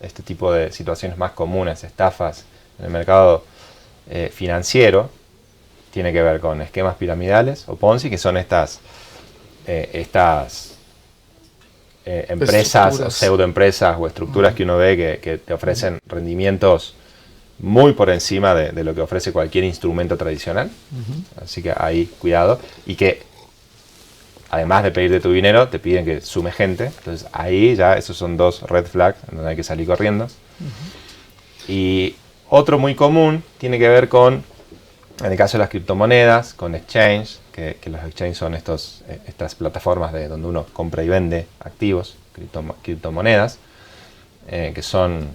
Speaker 4: este tipo de situaciones más comunes, estafas en el mercado financiero, tiene que ver con esquemas piramidales o Ponzi, que son estas empresas, pseudoempresas o estructuras que uno ve que te ofrecen rendimientos muy por encima de lo que ofrece cualquier instrumento tradicional. Así que ahí cuidado. Y que además de pedirte tu dinero, te piden que sume gente. Entonces ahí ya esos son 2 red flags donde hay que salir corriendo. Y otro muy común tiene que ver con, en el caso de las criptomonedas, con exchange, que los exchange son estas plataformas de donde uno compra y vende activos, criptomonedas, que son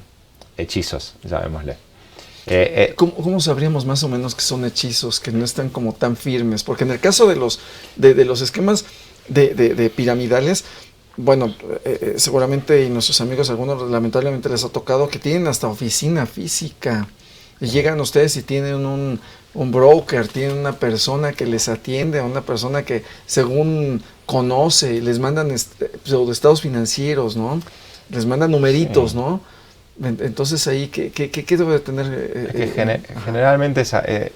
Speaker 4: hechizos, llamémosle.
Speaker 1: ¿Cómo sabríamos más o menos que son hechizos, que no están como tan firmes? Porque en el caso de los esquemas de piramidales, bueno, seguramente y nuestros amigos, algunos lamentablemente les ha tocado que tienen hasta oficina física. Y llegan ustedes y tienen un broker, tienen una persona que les atiende, una persona que según conoce, y les mandan estados financieros, ¿no? Les mandan numeritos, sí, ¿no? Entonces ahí, ¿qué debe tener?
Speaker 4: Generalmente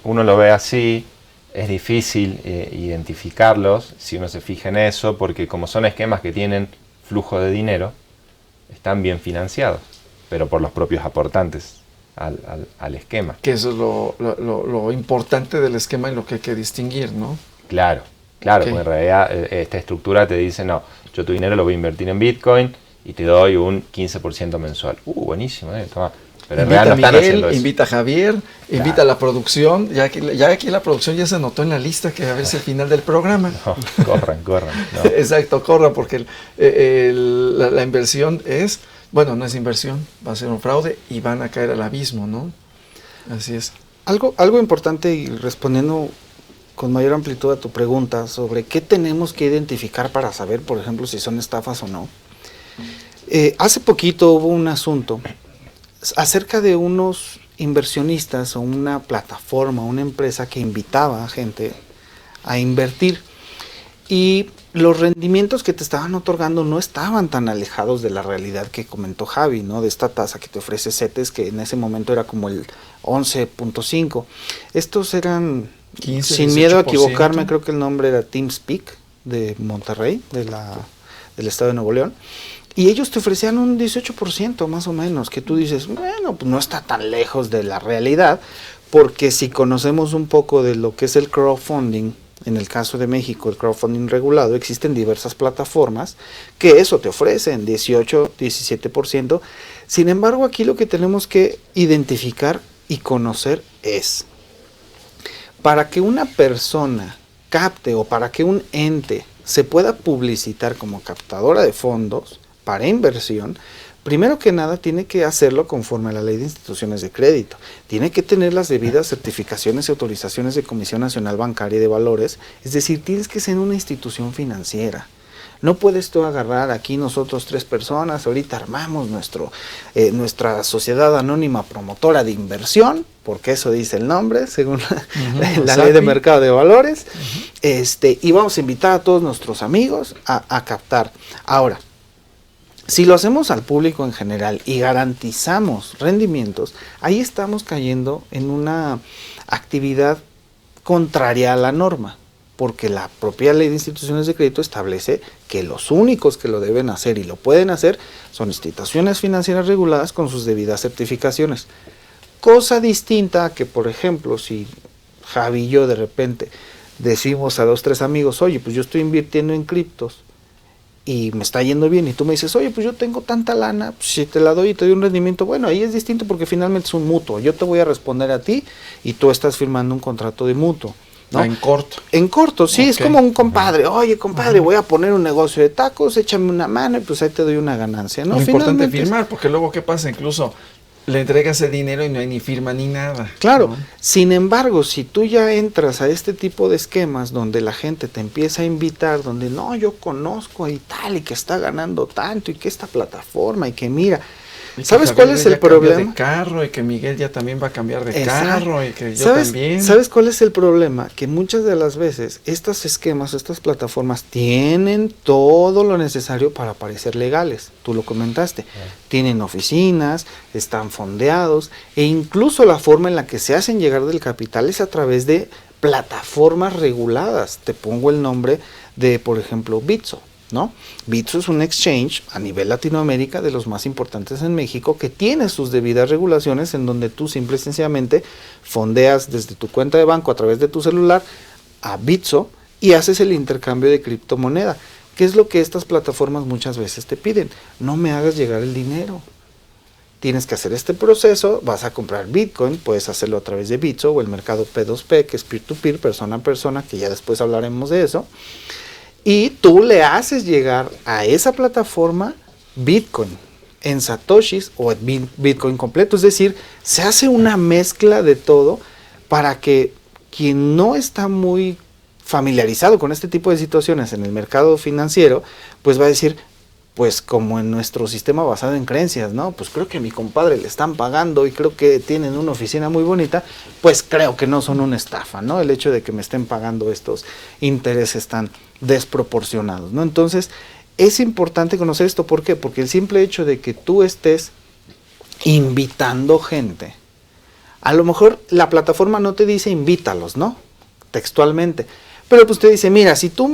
Speaker 4: uno lo ve así, es difícil identificarlos si uno se fija en eso, porque como son esquemas que tienen flujo de dinero, están bien financiados, pero por los propios aportantes al esquema.
Speaker 1: Que eso es lo importante del esquema y lo que hay que distinguir, ¿no?
Speaker 4: Claro, okay. Porque en realidad esta estructura te dice, no, yo tu dinero lo voy a invertir en Bitcoin y te doy un 15% mensual. Buenísimo, toma. Pero
Speaker 1: invita
Speaker 4: en realidad no están
Speaker 1: a Miguel,
Speaker 4: haciendo eso.
Speaker 1: Invita a Javier, claro, invita a la producción. Ya aquí la producción ya se anotó en la lista, que a ver si al final del programa.
Speaker 4: No, corran. No.
Speaker 1: Exacto, corran, porque la inversión es, bueno, no es inversión, va a ser un fraude y van a caer al abismo, ¿no? Así es.
Speaker 3: Algo importante, y respondiendo con mayor amplitud a tu pregunta sobre qué tenemos que identificar para saber, por ejemplo, si son estafas o no. Hace poquito hubo un asunto acerca de unos inversionistas o una plataforma, una empresa que invitaba a gente a invertir, y los rendimientos que te estaban otorgando no estaban tan alejados de la realidad que comentó Javi, ¿no? De esta tasa que te ofrece CETES, que en ese momento era como el 11.5. Estos eran,
Speaker 1: 15,
Speaker 3: sin
Speaker 1: 18%.
Speaker 3: Miedo a equivocarme, creo que el nombre era TeamSpeak de Monterrey, del estado de Nuevo León. Y ellos te ofrecían un 18% más o menos, que tú dices, bueno, pues no está tan lejos de la realidad, porque si conocemos un poco de lo que es el crowdfunding, en el caso de México, el crowdfunding regulado, existen diversas plataformas que eso te ofrecen, 18, 17%. Sin embargo, aquí lo que tenemos que identificar y conocer es, para que una persona capte o para que un ente se pueda publicitar como captadora de fondos para inversión, primero que nada tiene que hacerlo conforme a la Ley de Instituciones de Crédito. Tiene que tener las debidas certificaciones y autorizaciones de Comisión Nacional Bancaria y de Valores, es decir, tienes que ser una institución financiera. No puedes tú agarrar aquí nosotros 3 personas, ahorita armamos nuestra sociedad anónima promotora de inversión, porque eso dice el nombre, según la Ley de Mercado de Valores, y vamos a invitar a todos nuestros amigos a captar. Ahora, si lo hacemos al público en general y garantizamos rendimientos, ahí estamos cayendo en una actividad contraria a la norma, porque la propia Ley de Instituciones de Crédito establece que los únicos que lo deben hacer y lo pueden hacer son instituciones financieras reguladas con sus debidas certificaciones. Cosa distinta a que, por ejemplo, si Javi y yo de repente decimos a 2, 3 amigos, oye, pues yo estoy invirtiendo en criptos y me está yendo bien, y tú me dices, oye, pues yo tengo tanta lana, pues si te la doy y te doy un rendimiento, bueno, ahí es distinto porque finalmente es un mutuo, yo te voy a responder a ti y tú estás firmando un contrato de mutuo, ¿no?
Speaker 1: En corto.
Speaker 3: En corto, sí, okay. Es como un compadre, oye, compadre, voy a poner un negocio de tacos, échame una mano y pues ahí te doy una ganancia, ¿no?
Speaker 1: Lo importante es firmar, porque luego, ¿qué pasa? Incluso le entregas el dinero y no hay ni firma ni nada.
Speaker 3: Claro,
Speaker 1: ¿no?
Speaker 3: Sin embargo, si tú ya entras a este tipo de esquemas donde la gente te empieza a invitar, donde no, yo conozco y tal, y que está ganando tanto, y que esta plataforma, y que mira, ¿sabes cuál es el problema?
Speaker 1: De carro, y que Miguel ya también va a cambiar de carro, y que yo también.
Speaker 3: ¿Sabes cuál es el problema? Que muchas de las veces estos esquemas, estas plataformas tienen todo lo necesario para parecer legales. Tú lo comentaste. Tienen oficinas, están fondeados, e incluso la forma en la que se hacen llegar del capital es a través de plataformas reguladas. Te pongo el nombre de, por ejemplo, Bitso, ¿no? Bitso es un exchange a nivel Latinoamérica de los más importantes en México, que tiene sus debidas regulaciones, en donde tú simple y sencillamente fondeas desde tu cuenta de banco a través de tu celular a Bitso y haces el intercambio de criptomoneda. ¿Qué es lo que estas plataformas muchas veces te piden? No me hagas llegar el dinero. Tienes que hacer este proceso, vas a comprar Bitcoin, puedes hacerlo a través de Bitso o el mercado P2P, que es peer-to-peer, persona a persona, que ya después hablaremos de eso. Y tú le haces llegar a esa plataforma Bitcoin en satoshis o en Bitcoin completo. Es decir, se hace una mezcla de todo para que quien no está muy familiarizado con este tipo de situaciones en el mercado financiero, pues va a decir, pues como en nuestro sistema basado en creencias, ¿no? Pues creo que a mi compadre le están pagando y creo que tienen una oficina muy bonita, pues creo que no son una estafa, ¿no? El hecho de que me estén pagando estos intereses tan desproporcionados, ¿no? Entonces, es importante conocer esto. ¿Por qué? Porque el simple hecho de que tú estés invitando gente, a lo mejor la plataforma no te dice invítalos, ¿no? Textualmente. Pero pues te dice, mira, si tú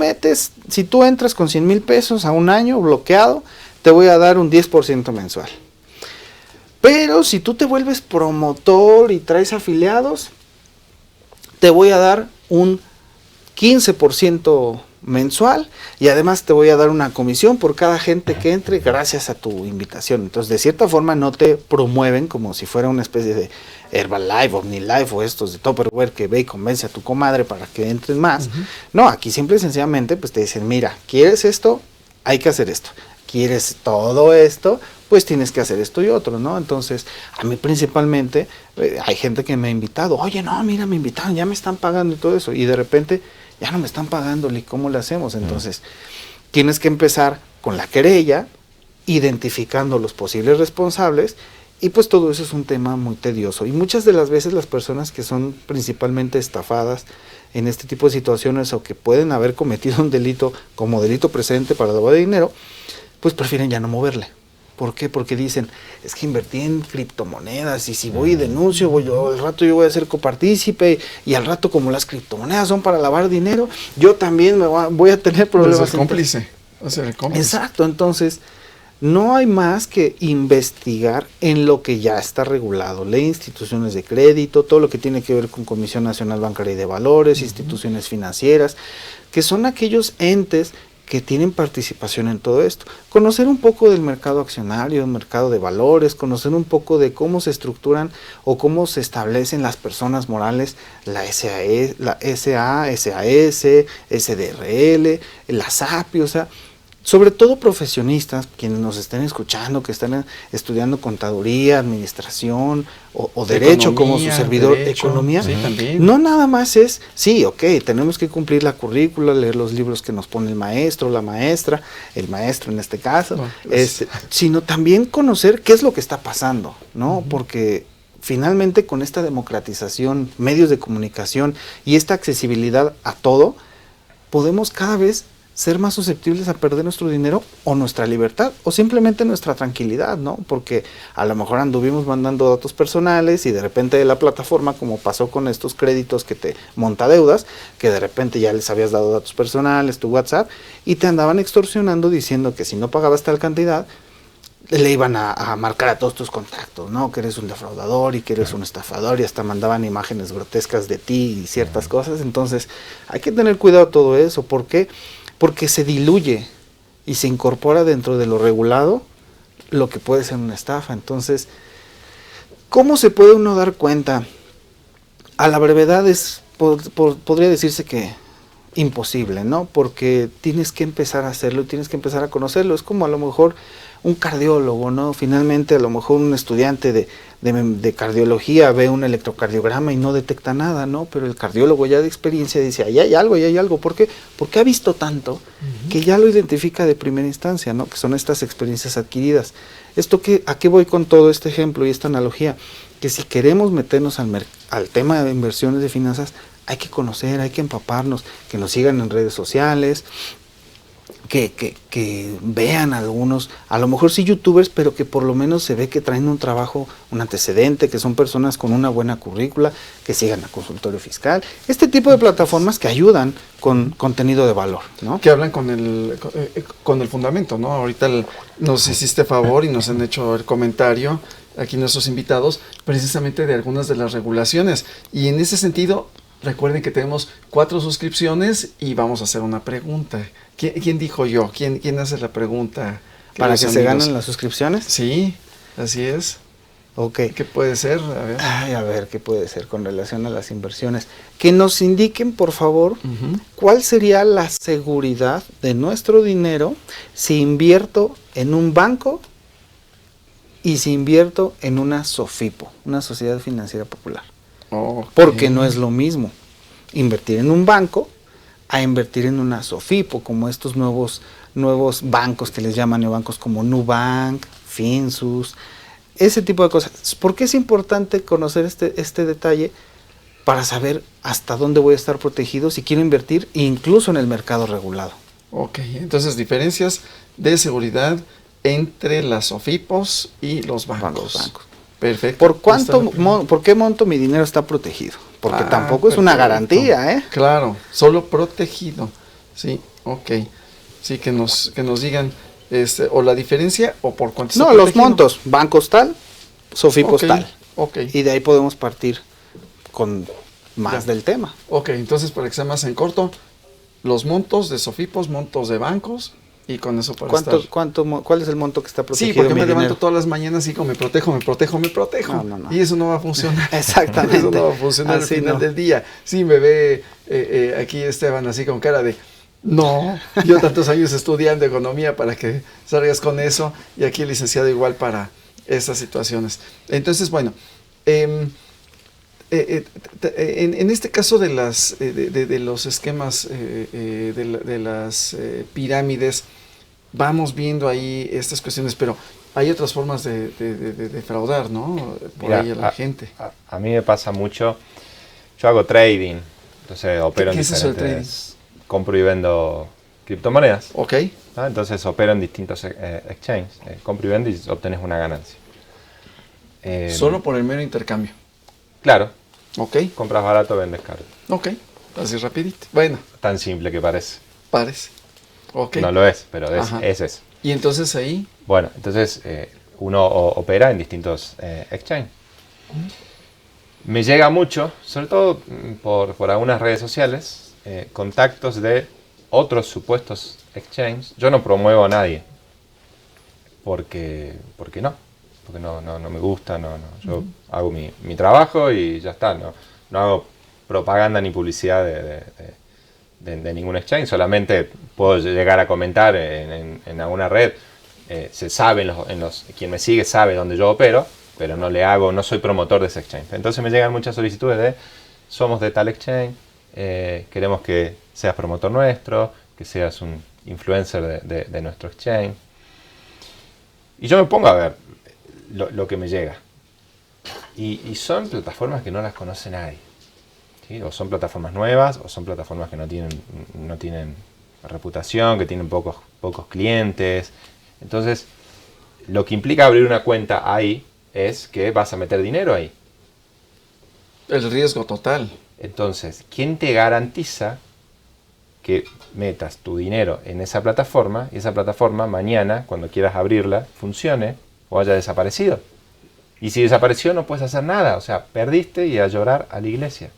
Speaker 3: entras con 100,000 pesos a un año bloqueado, te voy a dar un 10% mensual. Pero si tú te vuelves promotor y traes afiliados, te voy a dar un 15% mensual y además te voy a dar una comisión por cada gente que entre gracias a tu invitación. Entonces, de cierta forma no te promueven como si fuera una especie de Herbalife, OmniLife o estos de Tupperware que ve y convence a tu comadre para que entres más. No, aquí simple y sencillamente pues te dicen, mira, ¿quieres esto? Hay que hacer esto. ¿Quieres todo esto? Pues tienes que hacer esto y otro, ¿no? Entonces, a mí principalmente, hay gente que me ha invitado, oye, no, mira, me invitaron, ya me están pagando y todo eso, y de repente ya no me están pagando, ¿y cómo le hacemos? Entonces, tienes que empezar con la querella, identificando los posibles responsables, y pues todo eso es un tema muy tedioso. Y muchas de las veces las personas que son principalmente estafadas en este tipo de situaciones o que pueden haber cometido un delito como delito precedente para lavado de dinero, pues prefieren ya no moverle. ¿Por qué? Porque dicen, es que invertí en criptomonedas y si voy y denuncio, al rato yo voy a ser copartícipe y al rato como las criptomonedas son para lavar dinero, yo también voy a tener problemas.
Speaker 1: Pues el cómplice.
Speaker 3: Exacto, entonces no hay más que investigar en lo que ya está regulado, ley de instituciones de crédito, todo lo que tiene que ver con Comisión Nacional Bancaria y de Valores, instituciones financieras, que son aquellos entes que tienen participación en todo esto. Conocer un poco del mercado accionario, del mercado de valores, conocer un poco de cómo se estructuran o cómo se establecen las personas morales, la SAE, la SA, SAS, SDRL, la SAPI, o sea, sobre todo profesionistas, quienes nos estén escuchando, que están estudiando contaduría, administración o derecho, como su servidor, economía.
Speaker 1: Sí, también.
Speaker 3: No nada más es, sí, ok, tenemos que cumplir la currícula, leer los libros que nos pone el maestro, la maestra, el maestro en este caso, sino también conocer qué es lo que está pasando, ¿no? Porque finalmente con esta democratización, medios de comunicación y esta accesibilidad a todo, podemos cada vez ser más susceptibles a perder nuestro dinero o nuestra libertad o simplemente nuestra tranquilidad, ¿no? Porque a lo mejor anduvimos mandando datos personales y de repente de la plataforma, como pasó con estos créditos que te monta deudas, que de repente ya les habías dado datos personales, tu WhatsApp, y te andaban extorsionando diciendo que si no pagabas tal cantidad, le iban a marcar a todos tus contactos, ¿no? Que eres un defraudador y que eres un estafador, y hasta mandaban imágenes grotescas de ti y ciertas cosas. Entonces, hay que tener cuidado todo eso. ¿Por qué? Porque se diluye y se incorpora dentro de lo regulado lo que puede ser una estafa. Entonces, ¿cómo se puede uno dar cuenta? A la brevedad podría decirse que imposible, ¿no? Porque tienes que empezar a hacerlo, tienes que empezar a conocerlo. Es como a lo mejor un cardiólogo, ¿no? Finalmente a lo mejor un estudiante de cardiología ve un electrocardiograma y no detecta nada, ¿no? Pero el cardiólogo ya de experiencia dice, ahí hay algo. ¿Por qué? Porque ha visto tanto que ya lo identifica de primera instancia, ¿no? Que son estas experiencias adquiridas. ¿A qué voy con todo este ejemplo y esta analogía? Que si queremos meternos al tema de inversiones de finanzas, hay que conocer, hay que empaparnos, que nos sigan en redes sociales, que vean algunos, a lo mejor sí youtubers, pero que por lo menos se ve que traen un trabajo, un antecedente, que son personas con una buena currícula, que sigan a Consultorio Fiscal, este tipo de plataformas que ayudan con contenido de valor, ¿no?
Speaker 1: Que hablan con el fundamento, ¿no? Ahorita nos hiciste favor y nos han hecho el comentario aquí nuestros invitados, precisamente de algunas de las regulaciones, y en ese sentido Recuerden que tenemos 4 suscripciones y vamos a hacer una pregunta. ¿Quién dijo yo? ¿Quién hace la pregunta?
Speaker 3: ¿Para que se
Speaker 1: amigos
Speaker 3: ganen las suscripciones?
Speaker 1: Sí, así es.
Speaker 3: Ok.
Speaker 1: ¿Qué puede ser? A ver.
Speaker 3: Ay, a ver, ¿qué puede ser con relación a las inversiones? Que nos indiquen, por favor,
Speaker 1: Ujú.
Speaker 3: cuál sería la seguridad de nuestro dinero si invierto en un banco y si invierto en una SOFIPO, una Sociedad Financiera Popular.
Speaker 1: Ok.
Speaker 3: Porque no es lo mismo invertir en un banco a invertir en una SOFIPO, como estos nuevos bancos que les llaman neobancos como Nubank, Finsus, ese tipo de cosas. ¿Por qué es importante conocer este detalle? Para saber hasta dónde voy a estar protegido si quiero invertir incluso en el mercado regulado.
Speaker 1: Ok, entonces diferencias de seguridad entre las SOFIPOS y los bancos. Perfecto.
Speaker 3: ¿Por qué monto mi dinero está protegido? Porque tampoco es una
Speaker 1: perfecto.
Speaker 3: garantía, ¿eh?
Speaker 1: Claro, solo protegido. Sí, ok. Sí, que nos digan o la diferencia o por cuánto está
Speaker 3: No, los
Speaker 1: protegido.
Speaker 3: montos, bancos tal, SOFIPOS
Speaker 1: Ok,
Speaker 3: tal.
Speaker 1: ok.
Speaker 3: Y de ahí podemos partir con más
Speaker 1: Ya.
Speaker 3: del tema.
Speaker 1: Ok, entonces para que sea más en corto, los montos de SOFIPOS, montos de bancos y con eso para estar...
Speaker 3: ¿Cuál es el monto que está
Speaker 1: Sí,
Speaker 3: protegido?
Speaker 1: porque me
Speaker 3: mi
Speaker 1: levanto
Speaker 3: dinero?
Speaker 1: todas las mañanas y digo, me protejo.
Speaker 3: No.
Speaker 1: Y eso no va a funcionar.
Speaker 3: Exactamente.
Speaker 1: Eso no va a funcionar al
Speaker 3: Así
Speaker 1: final
Speaker 3: no.
Speaker 1: del día. Sí, me ve aquí Esteban así con cara de, no, yo tantos años estudiando economía para que salgas con eso, y aquí el licenciado igual para estas situaciones. Entonces, bueno, en este caso de los esquemas de las pirámides, vamos viendo ahí estas cuestiones, pero hay otras formas de defraudar, ¿no? Por
Speaker 4: Mira,
Speaker 1: ahí a la gente.
Speaker 4: A mí me pasa mucho, yo hago trading, entonces opero en
Speaker 1: ¿Qué es eso del
Speaker 4: diferentes, compro y vendo criptomonedas,
Speaker 1: Ok,
Speaker 4: ¿no? Entonces opero en distintos exchanges, compro y vendo y obtenés una ganancia.
Speaker 1: solo por el mero intercambio.
Speaker 4: Claro,
Speaker 1: Ok,
Speaker 4: compras barato, vendes caro.
Speaker 1: ok, así rapidito. Bueno,
Speaker 4: Tan simple que parece.
Speaker 1: parece. Ok.
Speaker 4: No lo es, pero
Speaker 1: Ajá.
Speaker 4: es eso.
Speaker 1: Y entonces ahí,
Speaker 4: Bueno, entonces uno opera en distintos exchanges. Me llega mucho, sobre todo por algunas redes sociales, contactos de otros supuestos exchanges. Yo no promuevo a nadie, porque no me gusta, yo hago mi trabajo y ya está, no hago propaganda ni publicidad de ningún exchange, solamente puedo llegar a comentar en alguna red, se sabe quien me sigue sabe dónde yo opero, pero no soy promotor de ese exchange. Entonces me llegan muchas solicitudes de, somos de tal exchange, queremos que seas promotor nuestro, que seas un influencer de nuestro exchange. Y yo me pongo a ver lo que me llega. Y son plataformas que no las conoce nadie. ¿Sí? O son plataformas nuevas, o son plataformas que no tienen reputación, que tienen pocos clientes. Entonces, lo que implica abrir una cuenta ahí es que vas a meter dinero ahí.
Speaker 1: el riesgo total.
Speaker 4: Entonces, ¿quién te garantiza que metas tu dinero en esa plataforma y esa plataforma mañana, cuando quieras abrirla, funcione o haya desaparecido? Y si desapareció no puedes hacer nada, o sea, perdiste y a llorar a la iglesia.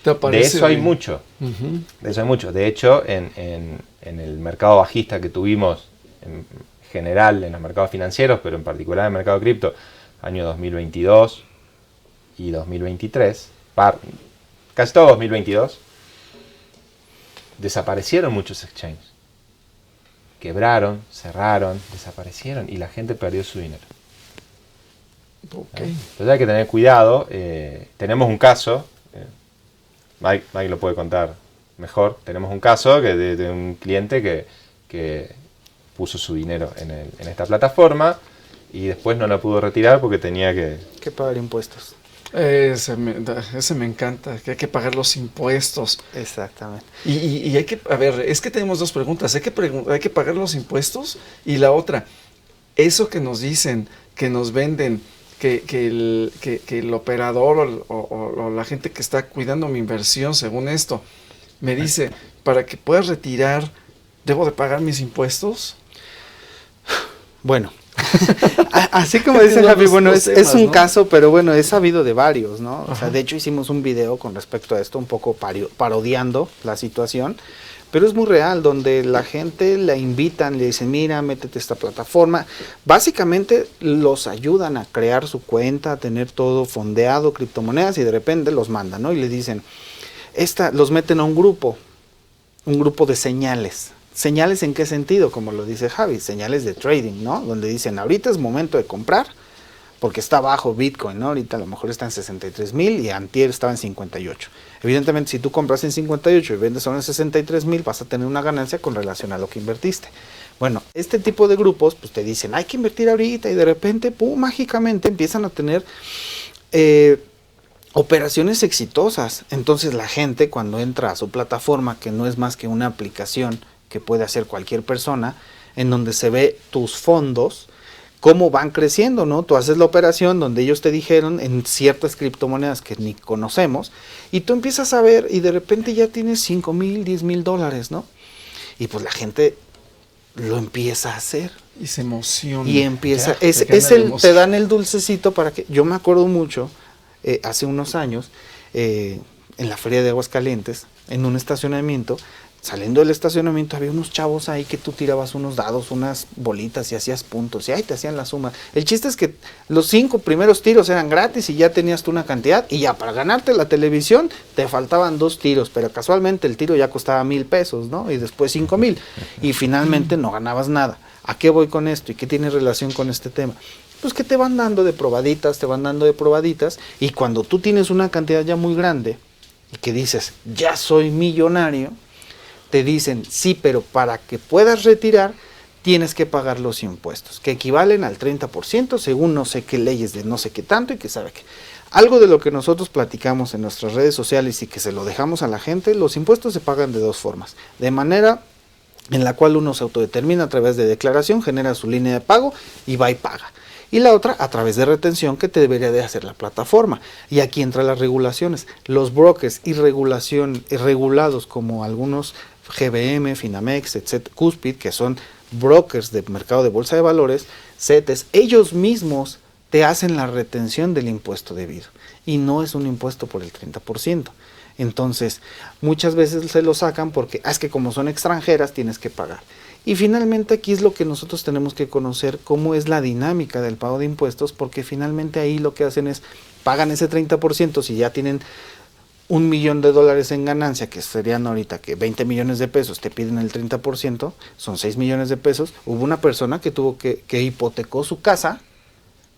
Speaker 4: De eso hay mucho.
Speaker 1: Uh-huh.
Speaker 4: De eso hay mucho. De hecho, en el mercado bajista que tuvimos en general en los mercados financieros, pero en particular en el mercado cripto, año 2022 y 2023, casi todo 2022, desaparecieron muchos exchanges. Quebraron, cerraron, desaparecieron y la gente perdió su dinero.
Speaker 1: Okay.
Speaker 4: Entonces hay que tener cuidado. Tenemos un caso, Mike lo puede contar mejor. Tenemos un caso de un cliente que puso su dinero en esta plataforma y después no la pudo retirar porque tenía
Speaker 3: que pagar impuestos.
Speaker 1: Ese me encanta, que hay que pagar los impuestos.
Speaker 3: Exactamente.
Speaker 1: Y hay que, a ver, es que tenemos dos preguntas. Hay que pagar los impuestos, y la otra, eso que nos dicen, que nos venden, que el operador o la gente que está cuidando mi inversión, según esto, me dice, para que puedas retirar, ¿debo de pagar mis impuestos?
Speaker 3: Bueno, Así como dice
Speaker 1: No,
Speaker 3: Javi,
Speaker 1: los-
Speaker 3: bueno,
Speaker 1: los
Speaker 3: es
Speaker 1: temas,
Speaker 3: un
Speaker 1: ¿no?
Speaker 3: caso, pero bueno, es sabido de varios, ¿no? O sea,
Speaker 1: Ajá.
Speaker 3: de hecho hicimos un video con respecto a esto, un poco parodiando la situación, pero es muy real, donde la gente la invitan, le dicen, mira, métete a esta plataforma. Básicamente los ayudan a crear su cuenta, a tener todo fondeado, criptomonedas, y de repente los mandan, ¿no? Y le dicen, los meten a un grupo de señales. ¿Señales en qué sentido? Como lo dice Javi, señales de trading, ¿no? Donde dicen, ahorita es momento de comprar, porque está bajo Bitcoin, ¿no? Ahorita a lo mejor está en 63,000 y antier estaba en 58. Evidentemente, si tú compras en 58 y vendes ahora en 63,000, vas a tener una ganancia con relación a lo que invertiste. Bueno, este tipo de grupos, pues te dicen, hay que invertir ahorita, y de repente, ¡pum!, mágicamente empiezan a tener operaciones exitosas. Entonces la gente, cuando entra a su plataforma, que no es más que una aplicación que puede hacer cualquier persona, en donde se ve tus fondos, cómo van creciendo, ¿no? Tú haces la operación donde ellos te dijeron en ciertas criptomonedas que ni conocemos, y tú empiezas a ver y de repente ya tienes 5,000, 10,000 dólares, ¿no? Y pues la gente lo empieza a hacer.
Speaker 1: Y se emociona.
Speaker 3: Y empieza,
Speaker 1: Ya, le gana la emoción.
Speaker 3: te dan el dulcecito para que, yo me acuerdo mucho, hace unos años, en la feria de Aguascalientes, en un estacionamiento, saliendo del estacionamiento había unos chavos ahí que tú tirabas unos dados, unas bolitas y hacías puntos, y ahí te hacían la suma. El chiste es que los 5 primeros tiros eran gratis y ya tenías tú una cantidad, y ya para ganarte la televisión te faltaban 2 tiros, pero casualmente el tiro ya costaba 1,000 pesos, ¿no? Y después 5,000, y finalmente no ganabas nada. ¿A qué voy con esto y qué tiene relación con este tema? Pues que te van dando de probaditas, y cuando tú tienes una cantidad ya muy grande y que dices, ya soy millonario, te dicen, sí, pero para que puedas retirar, tienes que pagar los impuestos, que equivalen al 30%, según no sé qué leyes de no sé qué tanto, y que sabe qué. Algo de lo que nosotros platicamos en nuestras redes sociales y que se lo dejamos a la gente, los impuestos se pagan de 2 formas. De manera en la cual uno se autodetermina a través de declaración, genera su línea de pago y va y paga. Y la otra a través de retención, que te debería de hacer la plataforma. Y aquí entran las regulaciones. Los brokers y regulados como algunos GBM, Finamex, etc., Cuspid, que son brokers de mercado de bolsa de valores, CETES, ellos mismos te hacen la retención del impuesto debido. Y no es un impuesto por el 30%. Entonces, muchas veces se lo sacan porque es que como son extranjeras tienes que pagar. Y finalmente aquí es lo que nosotros tenemos que conocer, cómo es la dinámica del pago de impuestos, porque finalmente ahí lo que hacen es pagan ese 30%, si ya tienen $1,000,000 en ganancia, que serían ahorita que 20 millones de pesos, te piden el 30%, son 6 millones de pesos. Hubo una persona que tuvo que hipotecó su casa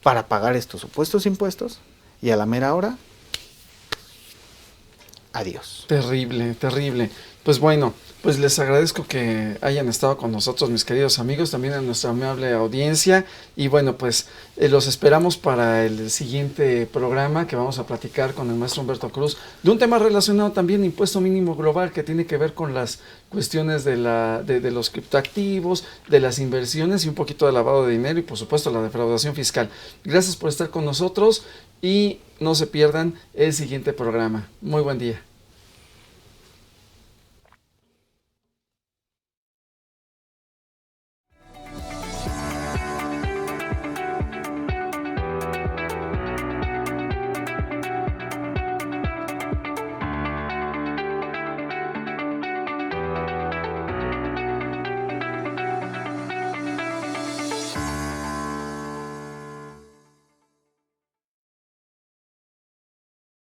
Speaker 3: para pagar estos supuestos impuestos, y a la mera hora, adiós.
Speaker 1: Terrible, terrible. Pues bueno, pues les agradezco que hayan estado con nosotros, mis queridos amigos, también a nuestra amable audiencia. Y bueno, pues los esperamos para el siguiente programa, que vamos a platicar con el maestro Humberto Cruz de un tema relacionado también a impuesto mínimo global, que tiene que ver con las cuestiones de los criptoactivos, de las inversiones y un poquito de lavado de dinero y por supuesto la defraudación fiscal. Gracias por estar con nosotros y no se pierdan el siguiente programa. Muy buen día.